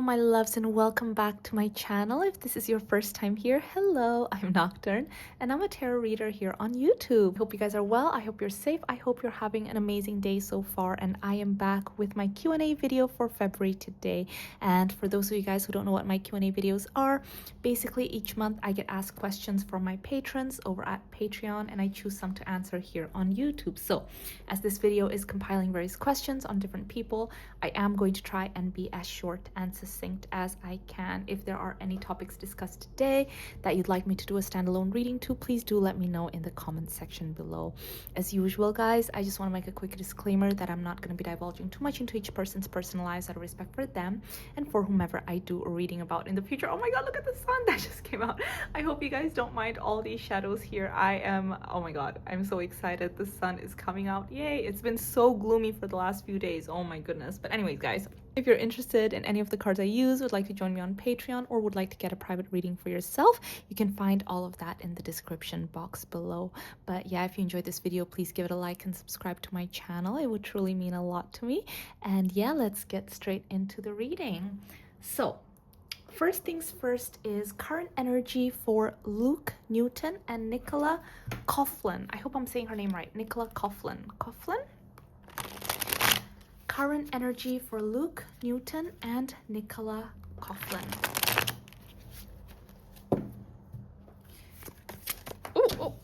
my loves, and welcome back to my channel. If this is your first time here, hello, I'm Nocturne and I'm a tarot reader here on YouTube. Hope you guys are well. I hope you're safe. I hope you're having an amazing day so far, and I am back with my Q&A video for February today. And for those of you guys who don't know what my Q&A videos are, basically each month I get asked questions from my patrons over at Patreon, and I choose some to answer here on YouTube. So as this video is compiling various questions on different people, I am going to try and be as short and succinct as I can. If there are any topics discussed today that you'd like me to do a standalone reading to, please do let me know in the comment section below. As usual, guys, I just want to make a quick disclaimer that I'm not going to be divulging too much into each person's personal lives out of respect for them and for whomever I do a reading about in the future. Oh my god, look at the sun that just came out. I hope you guys don't mind all these shadows here. Oh my god, I'm so excited. The sun is coming out. Yay. It's been so gloomy for the last few days. Oh my goodness. But anyways, guys, if you're interested in any of the cards I use, would like to join me on Patreon, or would like to get a private reading for yourself, you can find all of that in the description box below. But yeah, if you enjoyed this video, please give it a like and subscribe to my channel. It would truly mean a lot to me. And yeah, let's get straight into the reading. So first things first is current energy for Luke, Newton, and Nicola Coughlan. I hope I'm saying her name right. Nicola Coughlan. Coughlan? Current energy for Luke, Newton, and Nicola Coughlan. Oh,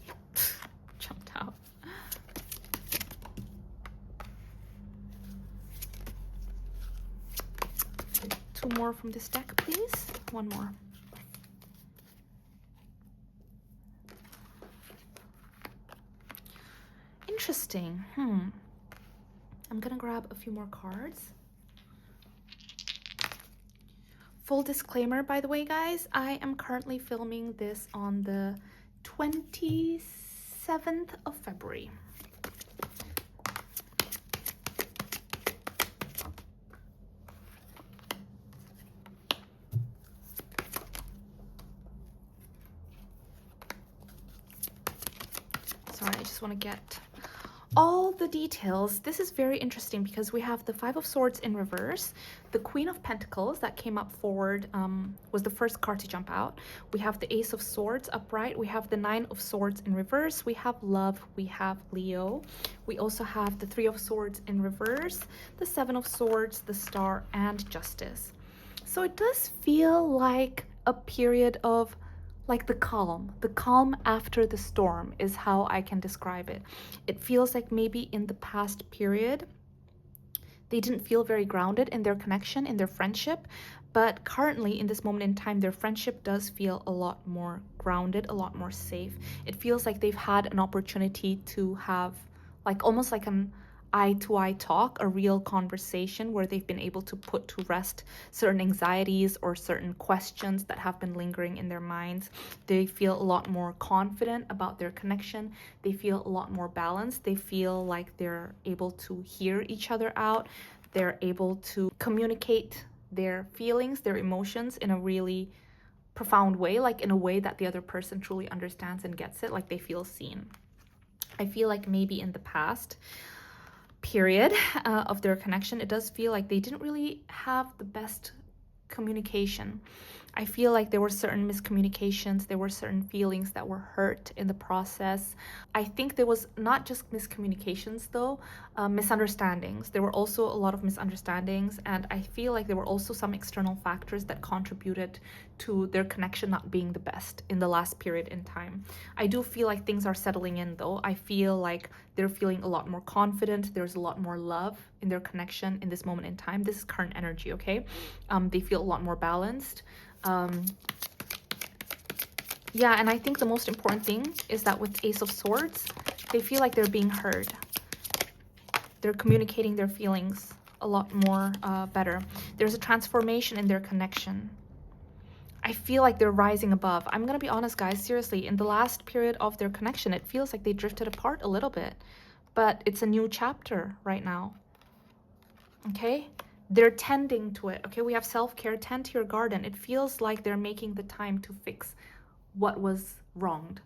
jumped out. Two more from this deck, please. One more. Interesting. I'm gonna grab a few more cards. Full disclaimer, by the way, guys, I am currently filming this on the 27th of February. Sorry, I just want to get all the details. This is very interesting because we have the Five of Swords in reverse. The Queen of Pentacles that came up forward was the first card to jump out. We have the Ace of Swords upright. We have the Nine of Swords in reverse. We have Love. We have Leo. We also have the Three of Swords in reverse, the Seven of Swords, the Star, and Justice. So it does feel like a period of like the calm after the storm is how I can describe it. It feels like maybe in the past period, they didn't feel very grounded in their connection, in their friendship, but currently in this moment in time, their friendship does feel a lot more grounded, a lot more safe. It feels like they've had an opportunity to have like almost like an eye-to-eye talk, a real conversation where they've been able to put to rest certain anxieties or certain questions that have been lingering in their minds. They feel a lot more confident about their connection. They feel a lot more balanced. They feel like they're able to hear each other out. They're able to communicate their feelings, their emotions in a really profound way, like in a way that the other person truly understands and gets it, like they feel seen. I feel like maybe in the past period of their connection, it does feel like they didn't really have the best communication. I feel like there were certain miscommunications, there were certain feelings that were hurt in the process. I think there was not just miscommunications though, misunderstandings. There were also a lot of misunderstandings, and I feel like there were also some external factors that contributed to their connection not being the best in the last period in time. I do feel like things are settling in though. I feel like they're feeling a lot more confident. There's a lot more love in their connection in this moment in time. This is current energy, okay? They feel a lot more balanced. Yeah, and I think the most important thing is that with Ace of Swords, they feel like they're being heard. They're communicating their feelings a lot more better. There's a transformation in their connection. I feel like they're rising above. I'm gonna be honest, guys, seriously, in the last period of their connection, it feels like they drifted apart a little bit, but it's a new chapter right now, okay? They're tending to it, okay? We have self-care, tend to your garden. It feels like they're making the time to fix what was wronged,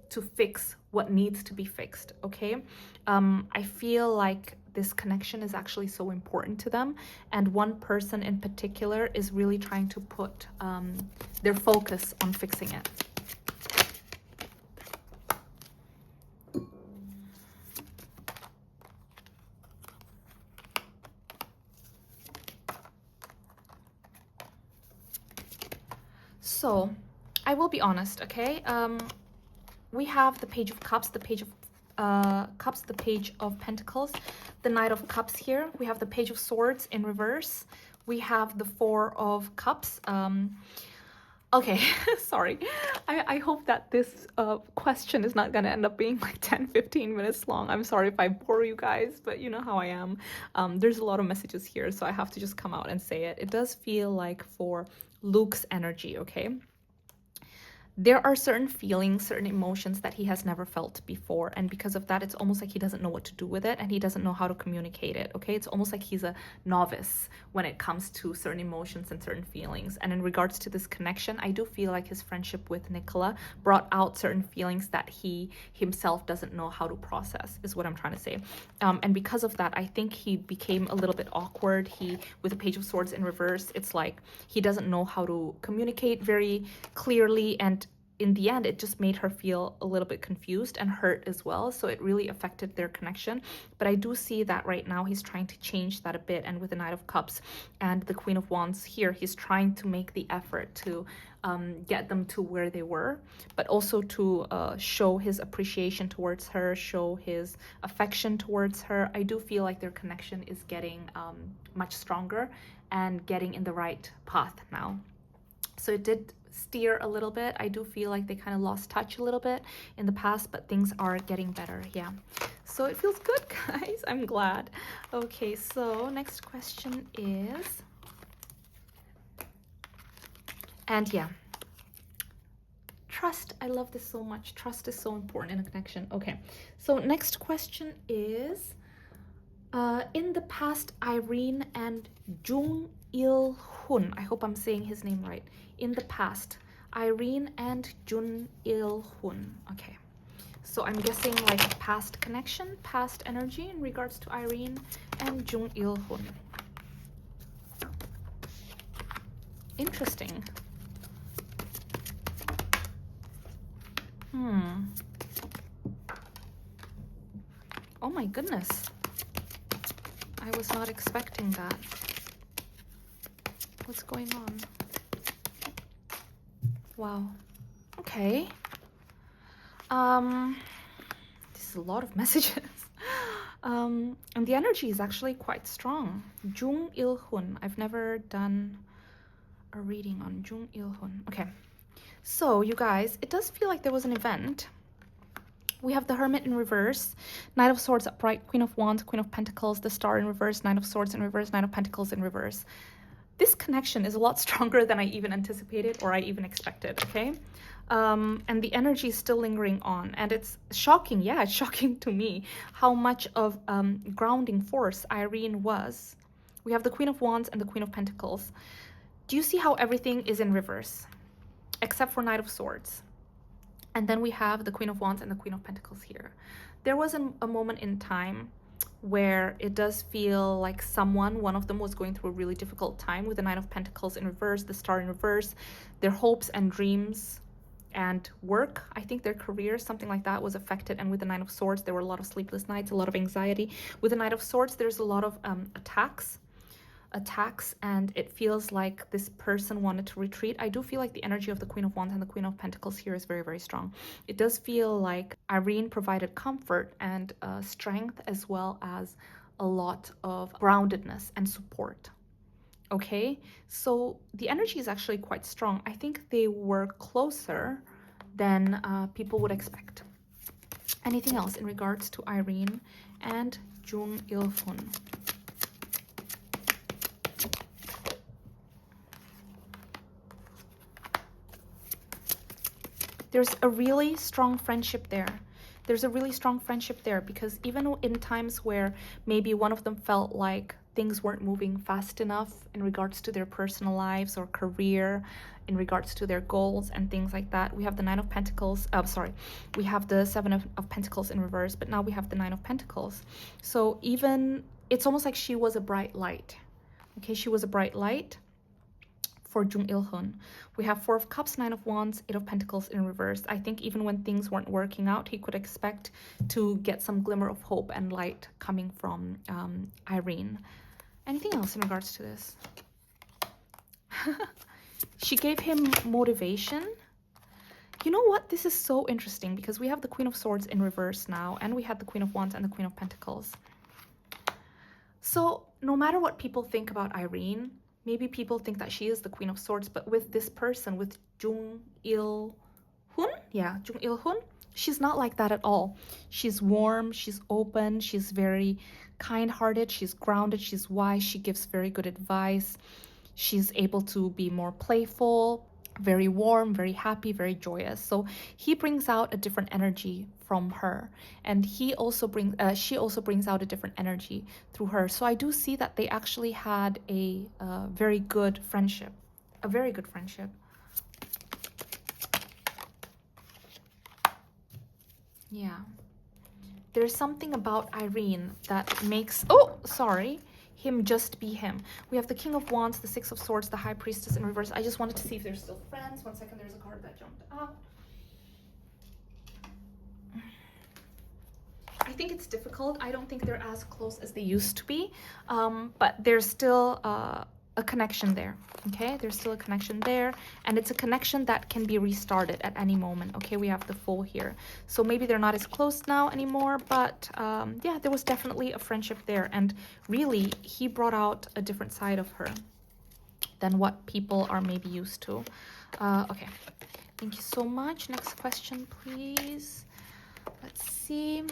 to fix what needs to be fixed, okay? I feel like this connection is actually so important to them, and one person in particular is really trying to put their focus on fixing it. So, I will be honest, okay? We have the Page of Cups, the Page of Cups, the Page of Pentacles, the Knight of Cups here. We have the Page of Swords in reverse. We have the Four of Cups. Okay, sorry. I hope that this question is not going to end up being like 10-15 minutes long. I'm sorry if I bore you guys, but you know how I am. There's a lot of messages here, so I have to just come out and say it. It does feel like for Luke's energy, okay? There are certain feelings, certain emotions that he has never felt before, and because of that, it's almost like he doesn't know what to do with it, and he doesn't know how to communicate it, okay? It's almost like he's a novice when it comes to certain emotions and certain feelings. And in regards to this connection, I do feel like his friendship with Nicola brought out certain feelings that he himself doesn't know how to process, is what I'm trying to say. And because of that, I think he became a little bit awkward. With the Page of Swords in reverse, it's like he doesn't know how to communicate very clearly, and in the end, it just made her feel a little bit confused and hurt as well. So it really affected their connection. But I do see that right now he's trying to change that a bit. And with the Knight of Cups and the Queen of Wands here, he's trying to make the effort to get them to where they were, but also to show his appreciation towards her, show his affection towards her. I do feel like their connection is getting much stronger and getting in the right path now. So it did steer a little bit. I do feel like they kind of lost touch a little bit in the past, but things are getting better. Yeah, so it feels good, guys. I'm glad. Okay, so next question is, and yeah, trust. I love this so much. Trust is so important in a connection. Okay, so next question is, in the past, Irene and Jung Ilhoon, I hope I'm saying his name right. In the past, Irene and Jung Ilhoon. Okay, so I'm guessing like past connection, past energy in regards to Irene and Jung Ilhoon. Interesting. Oh my goodness. I was not expecting that. What's going on? Wow. Okay. This is a lot of messages. And the energy is actually quite strong. Jung Ilhoon. I've never done a reading on Jung Ilhoon. Okay. So, you guys, it does feel like there was an event. We have the Hermit in reverse, Knight of Swords upright, Queen of Wands, Queen of Pentacles, the Star in reverse, Knight of Swords in reverse, Knight of Pentacles in reverse. This connection is a lot stronger than I even anticipated or I even expected, okay? And the energy is still lingering on. And it's shocking, yeah, it's shocking to me how much of grounding force Irene was. We have the Queen of Wands and the Queen of Pentacles. Do you see how everything is in reverse? Except for Knight of Swords. And then we have the Queen of Wands and the Queen of Pentacles here. There was a moment in time where it does feel like one of them was going through a really difficult time with the Knight of Pentacles in reverse, the Star in reverse, their hopes and dreams and work, I think their career, something like that was affected. And with the Knight of Swords, there were a lot of sleepless nights, a lot of anxiety. With the Knight of Swords, there's a lot of attacks, and it feels like this person wanted to retreat. I do feel like the energy of the Queen of Wands and the Queen of Pentacles here is very, very strong. It does feel like Irene provided comfort and strength, as well as a lot of groundedness and support. Okay, so the energy is actually quite strong. I think they were closer than people would expect. Anything else in regards to Irene and Jung Ilhoon? There's a really strong friendship there. There's a really strong friendship there, because even in times where maybe one of them felt like things weren't moving fast enough in regards to their personal lives or career, in regards to their goals and things like that, we have the Nine of Pentacles, we have the Seven of Pentacles in reverse, but now we have the Nine of Pentacles. So even, it's almost like she was a bright light. Okay, she was a bright light for Jung Ilhoon. We have Four of Cups, Nine of Wands, Eight of Pentacles in reverse. I think even when things weren't working out, he could expect to get some glimmer of hope and light coming from Irene. Anything else in regards to this? She gave him motivation. You know what? This is so interesting, because we have the Queen of Swords in reverse now, and we had the Queen of Wands and the Queen of Pentacles. So no matter what people think about Irene, maybe people think that she is the Queen of Swords, but with this person, with Jung Ilhoon, yeah, Jung Ilhoon, she's not like that at all. She's warm, she's open, she's very kind-hearted, she's grounded, she's wise, she gives very good advice. She's able to be more playful, very warm, very happy, very joyous. So he brings out a different energy from her, and she also brings out a different energy through her. So I do see that they actually had a very good friendship, a very good friendship. Yeah, there's something about Irene that makes, oh, sorry, him just be him. We have the King of Wands, the Six of Swords, the High Priestess in reverse. I just wanted to see if they're still friends. One second, there's a card that jumped out. I think it's difficult. I don't think they're as close as they used to be, but there's still a connection there. Okay, there's still a connection there, and it's a connection that can be restarted at any moment. Okay, we have the Fool here, so maybe they're not as close now anymore, but yeah, there was definitely a friendship there, and really he brought out a different side of her than what people are maybe used to. Okay, thank you so much. Next question, please. Let's see.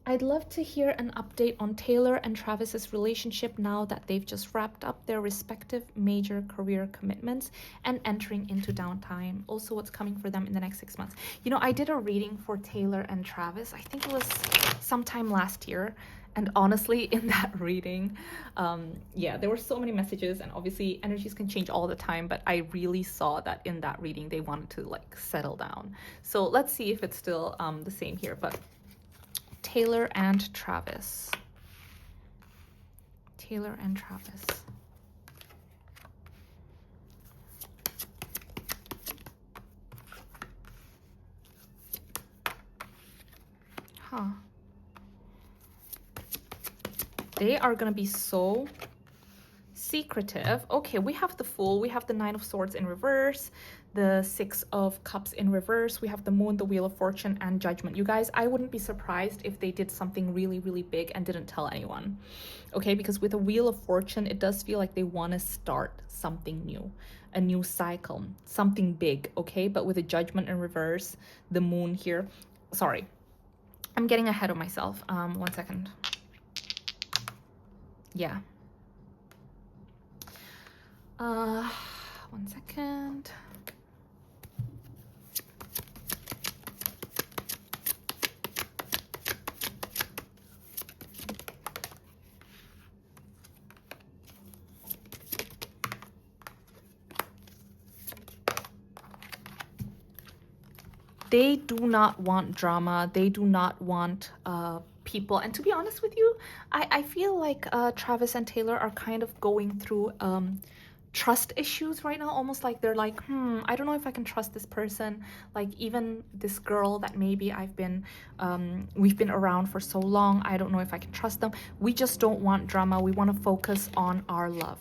I'd love to hear an update on Taylor and Travis's relationship now that they've just wrapped up their respective major career commitments and entering into downtime. Also, what's coming for them in the next 6 months. You know, I did a reading for Taylor and Travis. I think it was sometime last year. And honestly, in that reading, yeah, there were so many messages, and obviously energies can change all the time, but I really saw that in that reading, they wanted to like settle down. So let's see if it's still the same here, but Taylor and Travis. Taylor and Travis. Huh. They are gonna be so secretive. Okay, we have the Fool, we have the Nine of Swords in reverse, the Six of Cups in reverse, we have the Moon, the Wheel of Fortune, and Judgment. You guys, I wouldn't be surprised if they did something really, really big and didn't tell anyone. Okay, because with a Wheel of Fortune, it does feel like they want to start something new, a new cycle, something big, okay? But with a Judgment in reverse, the Moon here, sorry, I'm getting ahead of myself. 1 second. Yeah. 1 second. They do not want drama. They do not want people. And to be honest with you, I feel like Travis and Taylor are kind of going through trust issues right now, almost like they're like, I don't know if I can trust this person. Like even this girl that maybe we've been around for so long, I don't know if I can trust them. We just don't want drama. We want to focus on our love.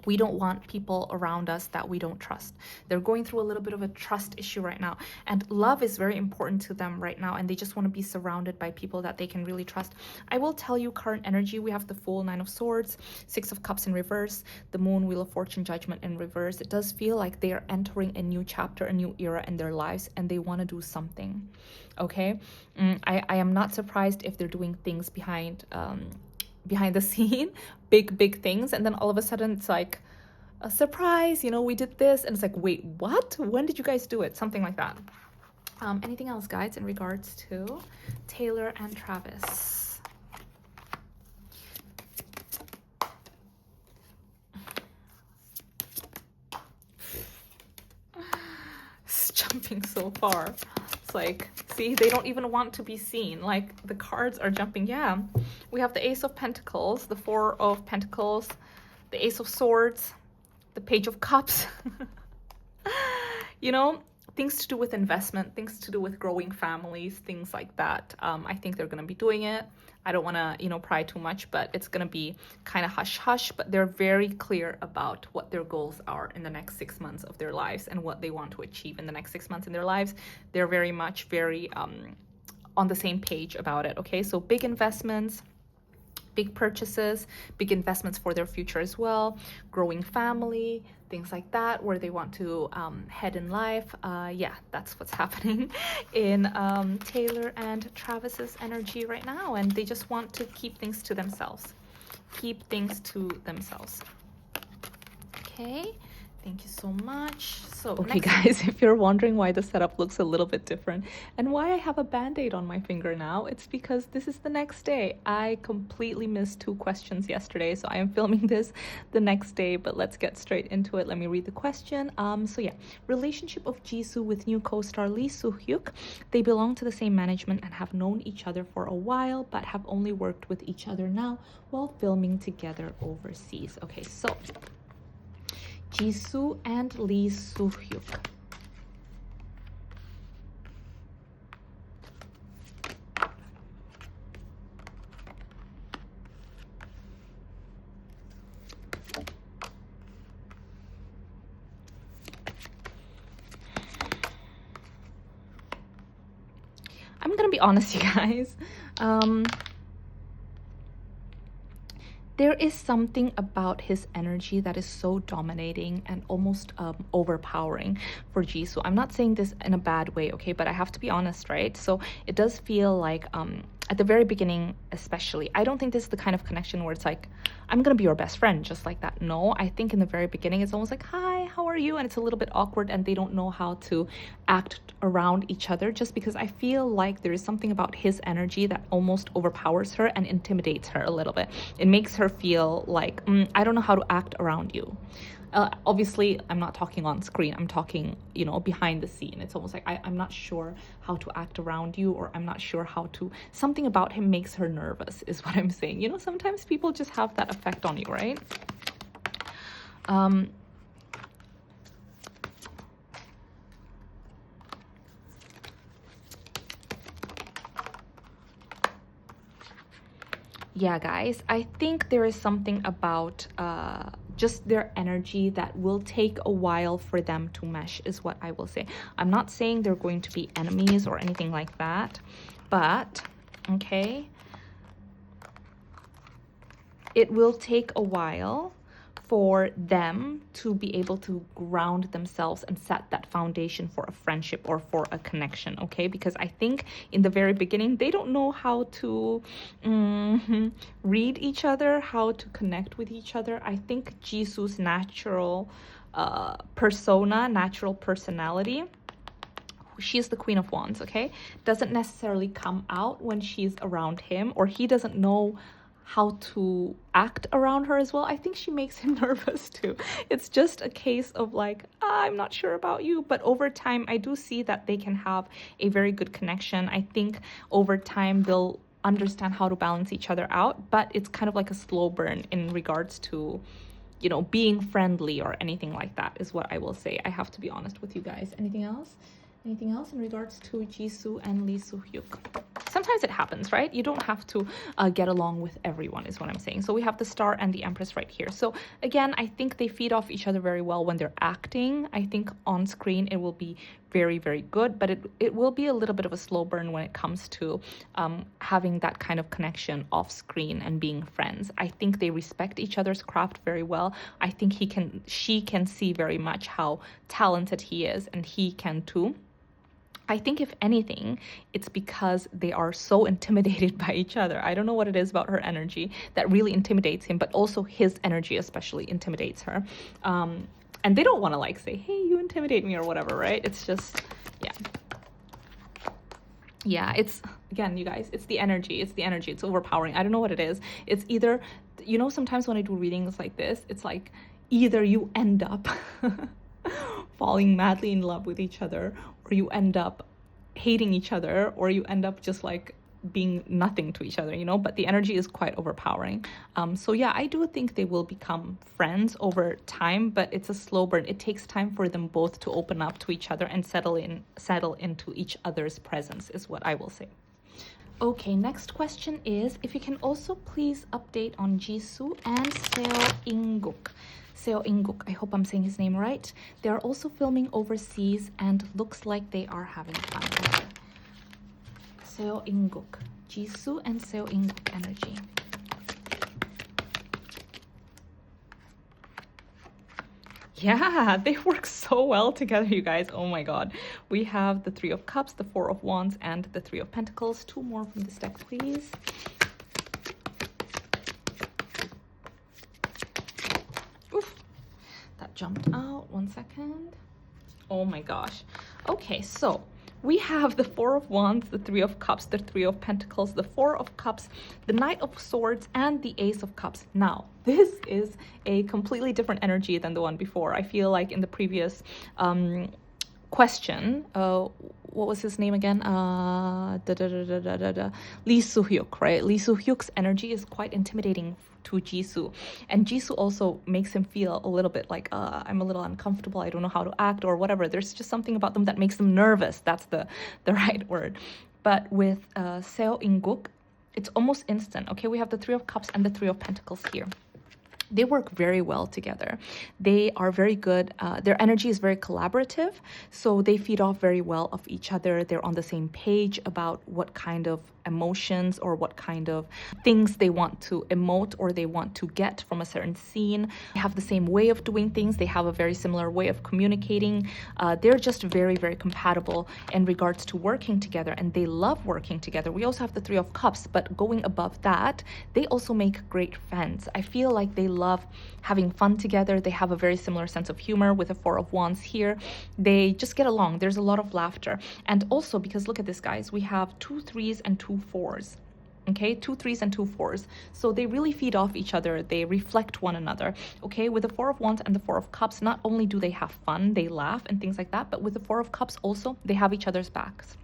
We don't want people around us that we don't trust. They're going through a little bit of a trust issue right now. And love is very important to them right now. And they just want to be surrounded by people that they can really trust. I will tell you current energy. We have the Fool, Nine of Swords, Six of Cups in reverse, the Moon, Wheel of Fortune, Judgment in reverse. It does feel like they are entering a new chapter, a new era in their lives, and they want to do something. Okay? I am not surprised if they're doing things behind the scene, big things, and then all of a sudden it's like a surprise, you know, we did this, and it's like, wait, what? When did you guys do it? Something like that. Anything else, guys, in regards to Taylor and Travis? It's jumping so far. It's like, see, they don't even want to be seen. Like, the cards are jumping. Yeah, we have the Ace of Pentacles, the Four of Pentacles, the Ace of Swords, the Page of Cups. You know, things to do with investment, things to do with growing families, things like that. I think they're going to be doing it. I don't want to, you know, pry too much, but it's going to be kind of hush-hush, but they're very clear about what their goals are in the next 6 months of their lives and what they want to achieve in the next 6 months in their lives. They're very much on the same page about it, okay? So big investments, big purchases, big investments for their future as well, growing family, things like that, where they want to head in life. Yeah, that's what's happening in Taylor and Travis's energy right now, and they just want to keep things to themselves. Keep things to themselves. Okay. Thank you so much. So, okay, guys, if you're wondering why the setup looks a little bit different and why I have a band-aid on my finger now, it's because this is the next day. I completely missed 2 questions yesterday, so I am filming this the next day, but let's get straight into it. Let me read the question. So yeah, relationship of Jisoo with new co-star Lee Soohyuk. They belong to the same management and have known each other for a while, but have only worked with each other now while filming together overseas. Okay, so Jisoo and Lee Soohyuk. I'm gonna be honest, you guys. There is something about his energy that is so dominating and almost overpowering for Jisoo. I'm not saying this in a bad way, okay? But I have to be honest, right? So it does feel like at the very beginning, especially, I don't think this is the kind of connection where it's like, I'm gonna be your best friend, just like that. No, I think in the very beginning, it's almost like, hi, how are you? And it's a little bit awkward and they don't know how to act around each other, just because I feel like there is something about his energy that almost overpowers her and intimidates her a little bit. It makes her feel like, I don't know how to act around you. Obviously, I'm not talking on screen. I'm talking, you know, behind the scene. It's almost like I'm not sure how to act around you, or I'm not sure how to... Something about him makes her nervous, is what I'm saying. You know, sometimes people just have that effect on you, right? Yeah, guys, I think there is something about just their energy that will take a while for them to mesh, is what I will say. I'm not saying they're going to be enemies or anything like that, but, okay, it will take a while for them to be able to ground themselves and set that foundation for a friendship or for a connection, okay? Because I think in the very beginning, they don't know how to read each other, how to connect with each other. I think Jisoo's natural persona, natural personality, she's the Queen of Wands, okay, doesn't necessarily come out when she's around him, or he doesn't know how to act around her as well. I think she makes him nervous too. It's just a case of like, I'm not sure about you, but over time I do see that they can have a very good connection. I think over time they'll understand how to balance each other out, but it's kind of like a slow burn in regards to, you know, being friendly or anything like that, is what I will say. I have to be honest with you guys. Anything else? Anything else in regards to Jisoo and Lee Soohyuk? Sometimes it happens, right? You don't have to get along with everyone, is what I'm saying. So we have the Star and the Empress right here. So again, I think they feed off each other very well when they're acting. I think on screen it will be very, very good, but it will be a little bit of a slow burn when it comes to having that kind of connection off screen and being friends. I think they respect each other's craft very well. I think she can see very much how talented he is, and he can too. I think if anything, it's because they are so intimidated by each other. I don't know what it is about her energy that really intimidates him, but also his energy especially intimidates her. And they don't want to like say, hey, you intimidate me or whatever, right? It's just, yeah. Yeah, it's, again, you guys, it's the energy. It's the energy. It's overpowering. I don't know what it is. It's either, you know, sometimes when I do readings like this, it's like either you end up falling madly in love with each other, or you end up hating each other, or you end up just like being nothing to each other, you know, but the energy is quite overpowering. So yeah, I do think they will become friends over time, but it's a slow burn. It takes time for them both to open up to each other and settle into each other's presence, is what I will say. Okay, next question is if you can also please update on Jisoo and Seo Inguk. Seo Inguk, I hope I'm saying his name right. They are also filming overseas and looks like they are having fun. Okay. Seo Inguk, Jisoo and Seo Inguk energy. Yeah, they work so well together, you guys. Oh my god. We have the Three of Cups, the Four of Wands, and the Three of Pentacles. Two more from this deck, please. Oof, that jumped out. 1 second. Oh my gosh. Okay, so we have the Four of Wands, the Three of Cups, the Three of Pentacles, the Four of Cups, the Knight of Swords, and the Ace of Cups. Now, this is a completely different energy than the one before. I feel like in the previous question, what was his name again? Lee Soohyuk, right? Lee Soohyuk's energy is quite intimidating to Jisoo, and Jisoo also makes him feel a little bit like I'm a little uncomfortable, I don't know how to act or whatever. There's just something about them that makes them nervous. That's the right word. But with Seo Inguk, it's almost instant. Okay, we have the Three of Cups and the Three of Pentacles here. They work very well together. They are very good. Their energy is very collaborative, so they feed off very well of each other. They're on the same page about what kind of emotions or what kind of things they want to emote or they want to get from a certain scene. They have the same way of doing things. They have a very similar way of communicating. They're just very, very compatible in regards to working together, and they love working together. We also have the Three of Cups, but going above that, they also make great friends. I feel like they love having fun together. They have a very similar sense of humor with the Four of Wands here. They just get along. There's a lot of laughter. And also, because look at this, guys, we have 2 3s and 2 4s. Okay, 2 3s and 2 4s. So they really feed off each other. They reflect one another. Okay, with the Four of Wands and the Four of Cups, not only do they have fun, they laugh and things like that, but with the Four of Cups also, they have each other's backs.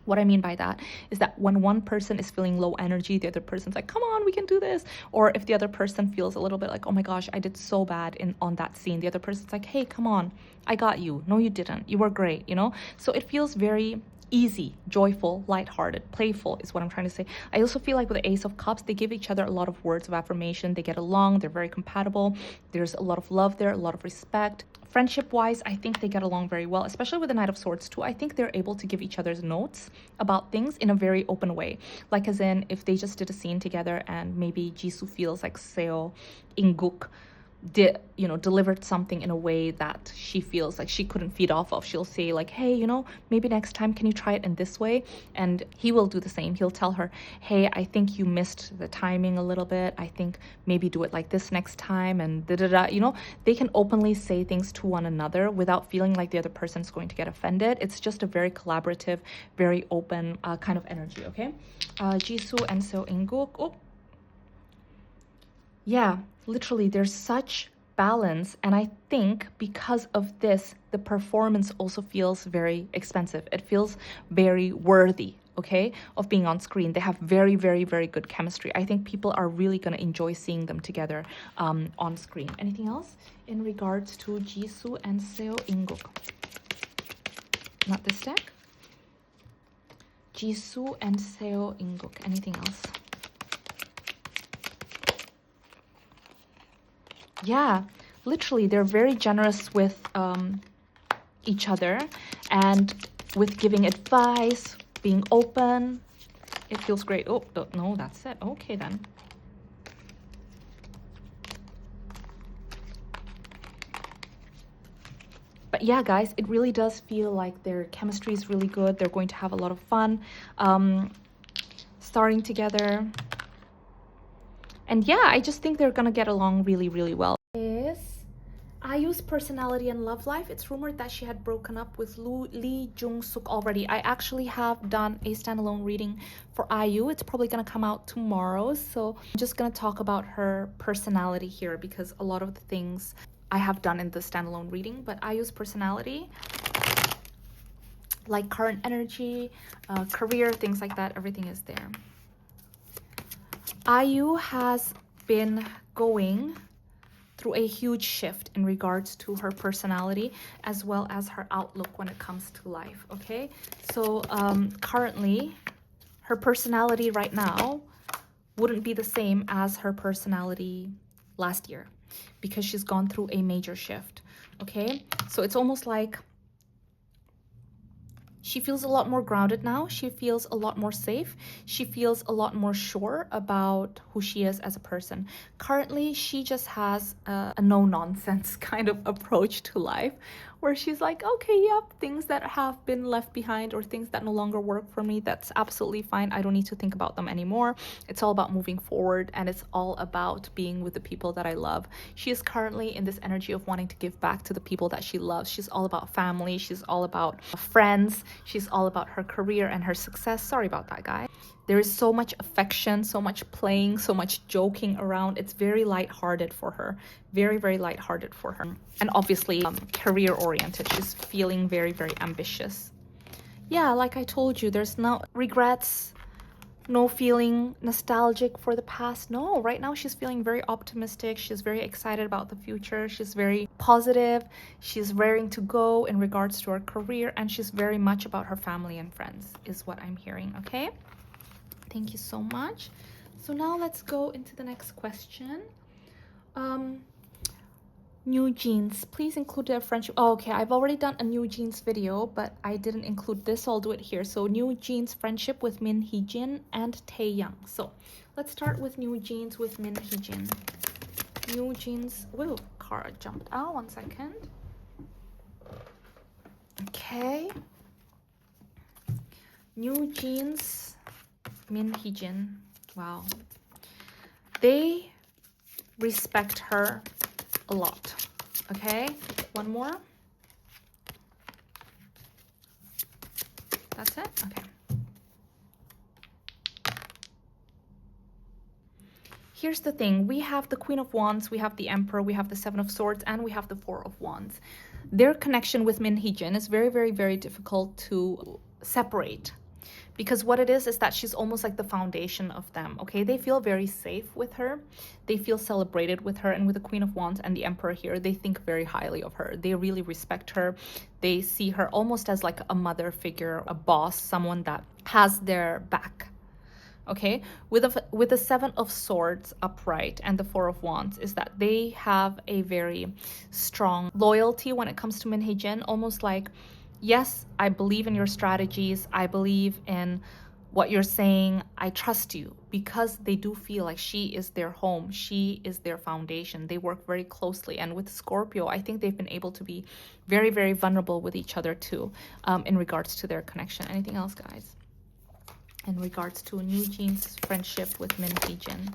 What I mean by that is that when one person is feeling low energy, the other person's like, come on, we can do this. Or if the other person feels a little bit like, oh my gosh, I did so bad on that scene, the other person's like, hey, come on, I got you. No, you didn't. You were great, you know? So it feels very easy, joyful, lighthearted, playful is what I'm trying to say. I also feel like with the Ace of Cups, they give each other a lot of words of affirmation. They get along. They're very compatible. There's a lot of love there, a lot of respect. Friendship-wise, I think they get along very well, especially with the Knight of Swords too. I think they're able to give each other's notes about things in a very open way. Like as in, if they just did a scene together and maybe Jisoo feels like Seo Inguk delivered something in a way that she feels like she couldn't feed off of, she'll say like, hey, maybe next time can you try it in this way? And he will do the same. He'll tell her, hey, I think you missed the timing a little bit. I think maybe do it like this next time, and they can openly say things to one another without feeling like the other person's going to get offended. It's just a very collaborative, very open kind of energy. Okay, Jisoo and Seo Inguk. Oh, yeah, literally, there's such balance. And I think because of this, the performance also feels very expensive. It feels very worthy, okay, of being on screen. They have very, very, very good chemistry. I think people are really going to enjoy seeing them together on screen. Anything else in regards to Jisoo and Seo Inguk? Not this deck. Jisoo and Seo Inguk. Anything else? Yeah, literally, they're very generous with each other and with giving advice, being open. It feels great. Oh, no, that's it. Okay, then. But yeah, guys, it really does feel like their chemistry is really good. They're going to have a lot of fun starting together. And yeah, I just think they're gonna get along really, really well. IU's personality and love life. It's rumored that she had broken up with Lee Jung Suk already. I actually have done a standalone reading for IU. It's probably going to come out tomorrow. So I'm just going to talk about her personality here because a lot of the things I have done in the standalone reading. But IU's personality, like current energy, career, things like that, everything is there. IU has been going through a huge shift in regards to her personality as well as her outlook when it comes to life, okay? So currently, her personality right now wouldn't be the same as her personality last year because she's gone through a major shift, okay? So it's almost like she feels a lot more grounded now. She feels a lot more safe. She feels a lot more sure about who she is as a person. Currently, she just has a no-nonsense kind of approach to life where she's like, okay, yep, things that have been left behind or things that no longer work for me, that's absolutely fine. I don't need to think about them anymore. It's all about moving forward and it's all about being with the people that I love. She is currently in this energy of wanting to give back to the people that she loves. She's all about family. She's all about friends. She's all about her career and her success. Sorry about that, guy. There is so much affection, so much playing, so much joking around. It's very lighthearted for her. Very, very lighthearted for her. And obviously career-oriented. She's feeling very, very ambitious. Yeah, like I told you, there's no regrets, no feeling nostalgic for the past. No, right now she's feeling very optimistic. She's very excited about the future. She's very positive. She's raring to go in regards to her career. And she's very much about her family and friends is what I'm hearing, okay? Thank you so much. So now let's go into the next question. NewJeans, please include their friendship. Oh, okay, I've already done a NewJeans video, but I didn't include this, so I'll do it here. So NewJeans friendship with Min Heejin and Taehyung. So let's start with NewJeans with Min Heejin. NewJeans, whoa, card jumped out, 1 second. Okay. NewJeans, Min Heejin, wow. They respect her a lot, okay? One more. That's it? Okay. Here's the thing. We have the Queen of Wands, we have the Emperor, we have the Seven of Swords, and we have the Four of Wands. Their connection with Min Heejin is very, very, very difficult to separate. Because what it is that she's almost like the foundation of them, okay? They feel very safe with her. They feel celebrated with her. And with the Queen of Wands and the Emperor here, they think very highly of her. They really respect her. They see her almost as like a mother figure, a boss, someone that has their back, okay? With the Seven of Swords upright and the Four of Wands is that they have a very strong loyalty when it comes to Min Heejin, almost like, yes, I believe in your strategies. I believe in what you're saying. I trust you, because they do feel like she is their home. She is their foundation. They work very closely. And with Scorpio, I think they've been able to be very, very vulnerable with each other too, in regards to their connection. Anything else, guys? In regards to NewJeans' friendship with Min Heejin.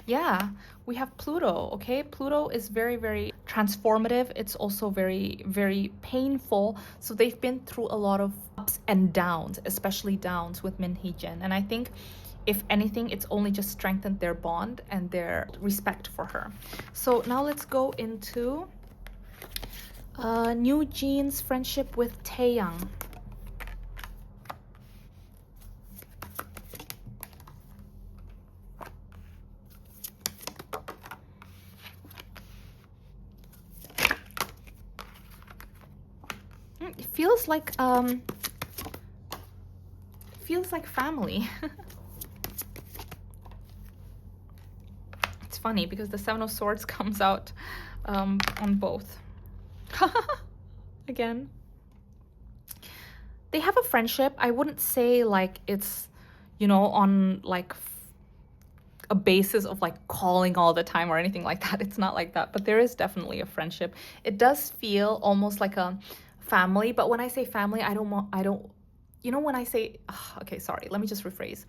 Yeah, we have Pluto, okay? Pluto is very, very transformative. It's also very, very painful. So they've been through a lot of ups and downs, especially downs with Min Heejin. And I think, if anything, it's only just strengthened their bond and their respect for her. So now let's go into NewJeans' friendship with Taehyung. It feels like family. It's funny because the Seven of Swords comes out on both. Again, they have a friendship. I wouldn't say like it's, you know, on like a basis of like calling all the time or anything like that. It's not like that, but there is definitely a friendship. It does feel almost like a family, but when I say family, I don't, you know, when I say, okay, sorry, let me just rephrase.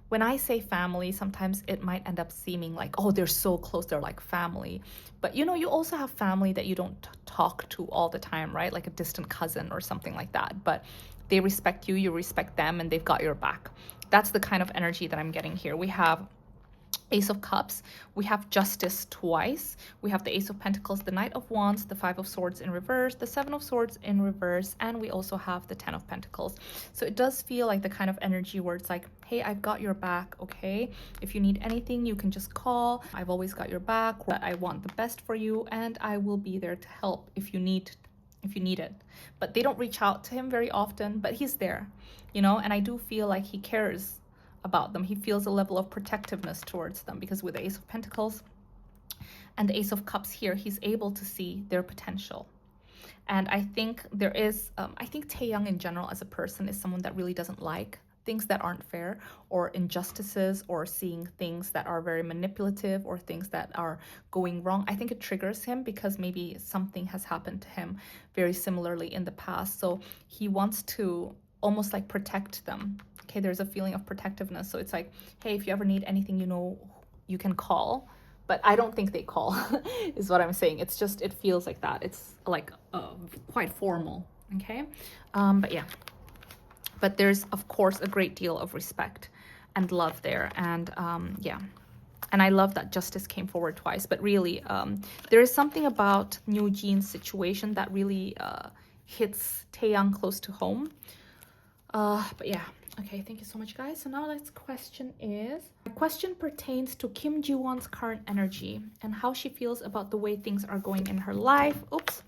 when I say family, sometimes it might end up seeming like, oh, they're so close, they're like family. But you know, you also have family that you don't talk to all the time, right? Like a distant cousin or something like that. But they respect you, you respect them, and they've got your back. That's the kind of energy that I'm getting here. We have Ace of Cups, we have Justice twice, we have the Ace of Pentacles, the Knight of Wands, the Five of Swords in reverse, the Seven of Swords in reverse, and we also have the Ten of Pentacles. So it does feel like the kind of energy where it's like, hey, I've got your back, okay? If you need anything, you can just call. I've always got your back. I want the best for you, and I will be there to help if you need it. But they don't reach out to him very often, but he's there, you know, and I do feel like he cares about them. He feels a level of protectiveness towards them, because with the Ace of Pentacles and the Ace of Cups here, he's able to see their potential. And I think there is, I think Taehyung in general as a person is someone that really doesn't like things that aren't fair, or injustices, or seeing things that are very manipulative, or things that are going wrong. I think it triggers him because maybe something has happened to him very similarly in the past. So he wants to almost like protect them. Okay, there's a feeling of protectiveness. So it's like, hey, if you ever need anything, you know, you can call. But I don't think they call, is what I'm saying. It's just, it feels like that. It's like quite formal, okay? But yeah. But there's, of course, a great deal of respect and love there. And yeah. And I love that Justice came forward twice. But really, there is something about NewJeans' situation that really hits Taehyung close to home. But yeah. Okay, thank you so much, guys. So now next question is, my question pertains to Kim Jiwon's current energy and how she feels about the way things are going in her life. Oops.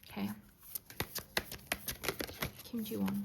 Okay. Kim Jiwon.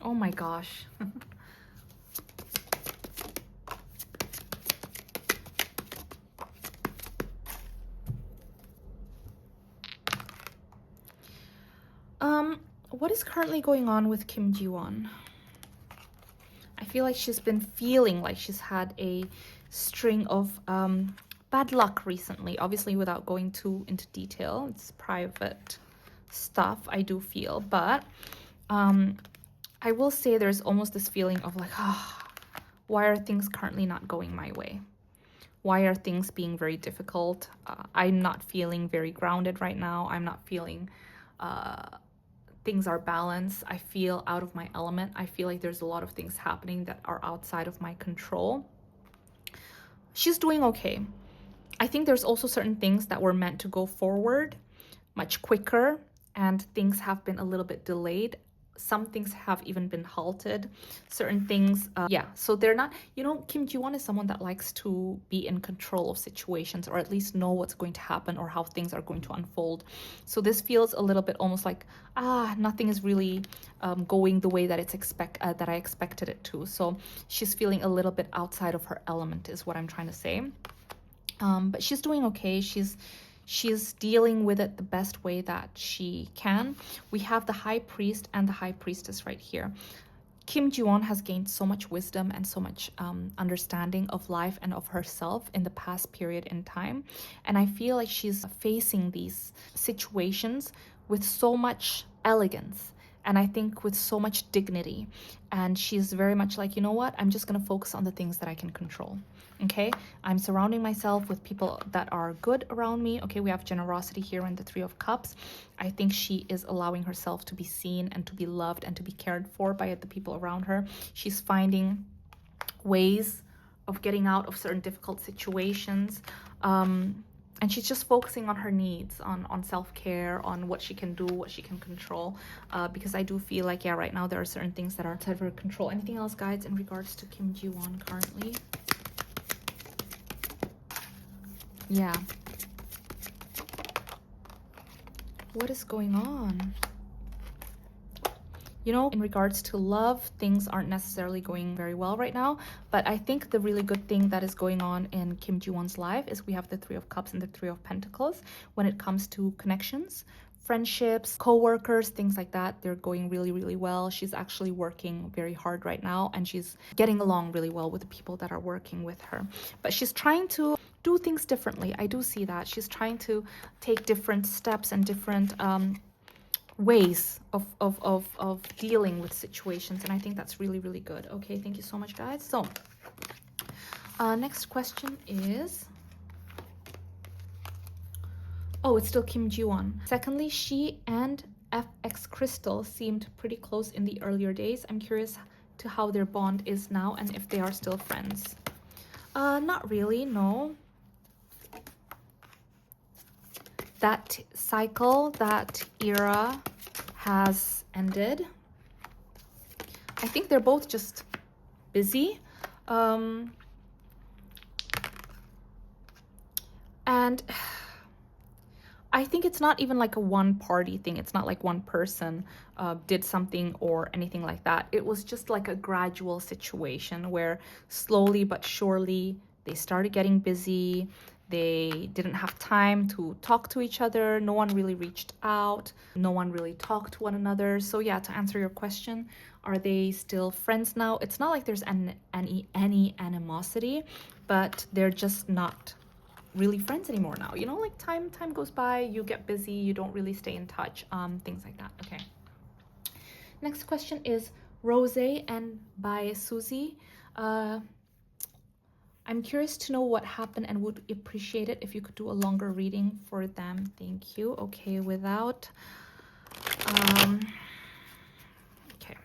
Oh my gosh. What is currently going on with Kim Jiwon? I feel like she's been feeling like she's had a string of bad luck recently. Obviously, without going too into detail, it's private stuff, I do feel. But I will say there's almost this feeling of like, why are things currently not going my way? Why are things being very difficult? I'm not feeling very grounded right now. I'm not feeling things are balanced. I feel out of my element. I feel like there's a lot of things happening that are outside of my control. She's doing okay. I think there's also certain things that were meant to go forward much quicker, and things have been a little bit delayed. Some things have even been halted. Certain things, yeah, so they're not, you know, Kim Jiwon is someone that likes to be in control of situations, or at least know what's going to happen or how things are going to unfold. So this feels a little bit almost like, nothing is really going the way that that I expected it to. So she's feeling a little bit outside of her element is what I'm trying to say. But she's doing okay. She's dealing with it the best way that she can. We have the High Priest and the High Priestess right here. Kim Jiwon has gained so much wisdom and so much understanding of life and of herself in the past period in time. And I feel like she's facing these situations with so much elegance, and I think with so much dignity. And she's very much like, you know what? I'm just going to focus on the things that I can control. Okay, I'm surrounding myself with people that are good around me. Okay, we have generosity here in the Three of Cups. I think she is allowing herself to be seen and to be loved and to be cared for by the people around her. She's finding ways of getting out of certain difficult situations. And she's just focusing on her needs, on self-care, on what she can do, what she can control. Because I do feel like, yeah, right now there are certain things that are outside of her control. Anything else, guys, in regards to Kim Jiwon currently? Yeah. What is going on? You know, in regards to love, things aren't necessarily going very well right now, but I think the really good thing that is going on in Kim Ji-won's life is we have the Three of Cups and the Three of Pentacles. When it comes to connections, friendships, co-workers, things like that, they're going really, really well. She's actually working very hard right now, and she's getting along really well with the people that are working with her. But she's trying to do things differently. I do see that. She's trying to take different steps and different ways of dealing with situations, and I think that's really, really good. Okay, thank you so much, guys. So next question is, oh, it's still Kim Ji-won. Secondly, she and FX Krystal seemed pretty close in the earlier days. I'm curious to how their bond is now and if they are still friends. Not really, no. That cycle, that era has ended. I think they're both just busy. And I think it's not even like a one party thing. It's not like one person did something or anything like that. It was just like a gradual situation where slowly but surely they started getting busy. They didn't have time to talk to each other. No one really reached out. No one really talked to one another. So yeah, to answer your question, are they still friends now? It's not like there's any animosity, but they're just not really friends anymore now. You know, like time goes by, you get busy, you don't really stay in touch, things like that. Okay. Next question is Rosé Bae Suzy. I'm curious to know what happened and would appreciate it if you could do a longer reading for them. Thank you. Okay, without okay.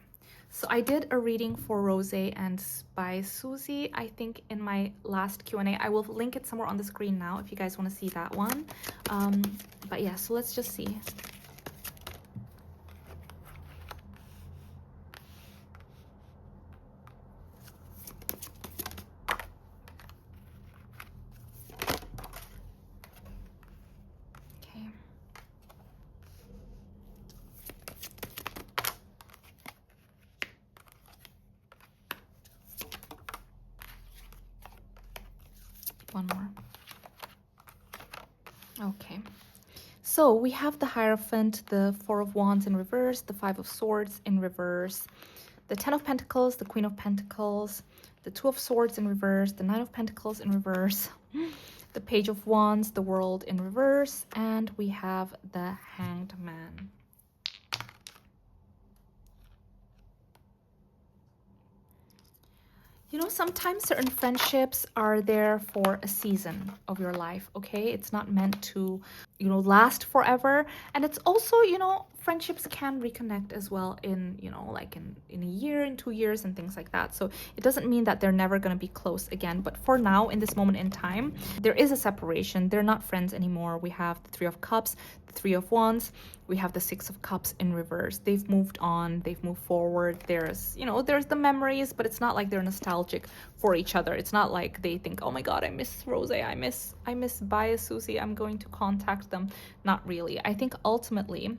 So I did a reading for Rosé and Bae Suzy, I think, in my last Q&A. I will link it somewhere on the screen now if you guys want to see that one. But yeah, so let's just see. Okay. One more. Okay. So we have the Hierophant, the Four of Wands in reverse, the Five of Swords in reverse, the Ten of Pentacles, the Queen of Pentacles, the Two of Swords in reverse, the Nine of Pentacles in reverse, the Page of Wands, the World in reverse, and we have the Hanged Man. You know, sometimes certain friendships are there for a season of your life, okay? It's not meant to, you know, last forever. And it's also, you know, friendships can reconnect as well in, you know, like in a year, in 2 years and things like that. So it doesn't mean that they're never going to be close again. But for now, in this moment in time, there is a separation. They're not friends anymore. We have the Three of Cups, the Three of Wands. We have the Six of Cups in reverse. They've moved on. They've moved forward. There's, you know, there's the memories, but it's not like they're nostalgic for each other. It's not like they think, oh my God, I miss Rosé. I miss Bae Suzy. I'm going to contact them. Not really. I think ultimately,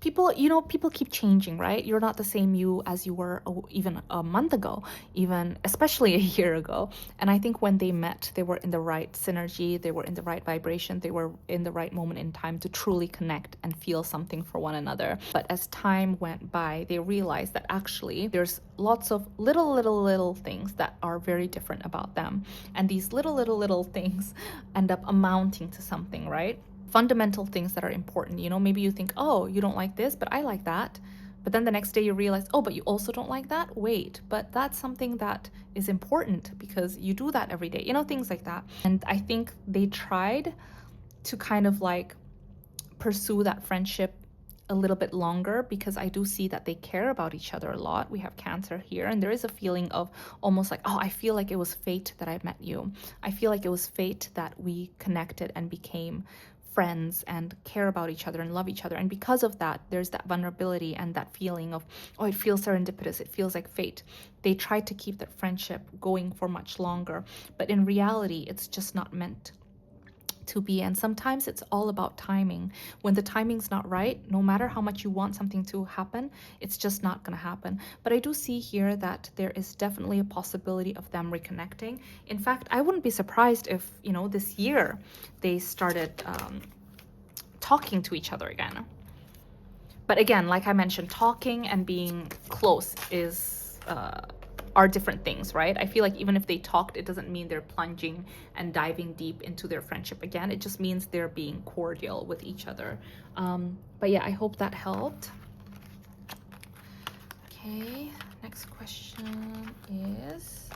people, you know, people keep changing, right? You're not the same you as you were even a month ago, even especially a year ago. And I think when they met, they were in the right synergy, they were in the right vibration, they were in the right moment in time to truly connect and feel something for one another. But as time went by, they realized that actually there's lots of little things that are very different about them. And these little things end up amounting to something, right? Fundamental things that are important. You know, maybe you think, oh, you don't like this, but I like that. But then the next day you realize, oh, but you also don't like that? Wait, but that's something that is important because you do that every day. You know, things like that. And I think they tried to kind of like pursue that friendship a little bit longer because I do see that they care about each other a lot. We have Cancer here, and there is a feeling of almost like, oh, I feel like it was fate that I met you. I feel like it was fate that we connected and became friends and care about each other and love each other. And because of that, there's that vulnerability and that feeling of, oh, it feels serendipitous, it feels like fate. They tried to keep that friendship going for much longer, but in reality, it's just not meant to be. And sometimes it's all about timing. When the timing's not right, no matter how much you want something to happen, it's just not going to happen. But I do see here that there is definitely a possibility of them reconnecting. In fact, I wouldn't be surprised if, you know, this year they started talking to each other again. But again, like I mentioned, talking and being close are different things, right? I feel like even if they talked, it doesn't mean they're plunging and diving deep into their friendship again. It just means they're being cordial with each other. But yeah, I hope that helped. Okay, next question is...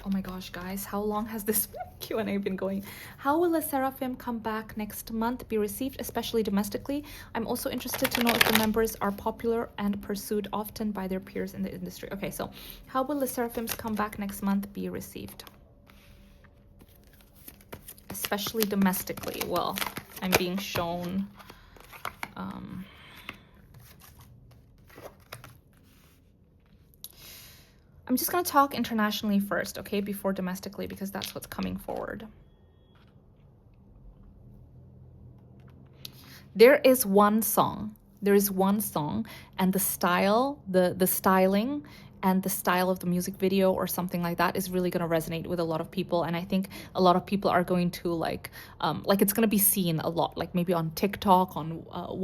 Oh my gosh, guys, how long has this Q&A been going? How will the Sserafim come back next month be received, especially domestically? I'm also interested to know if the members are popular and pursued often by their peers in the industry. Okay, so how will the Seraphims come back next month be received? Especially domestically. Well, I'm being shown... I'm just going to talk internationally first, okay, before domestically, because that's what's coming forward. There is one song, and the style, the styling, and the style of the music video or something like that is really going to resonate with a lot of people. And I think a lot of people are going to like it's going to be seen a lot, like maybe on TikTok, on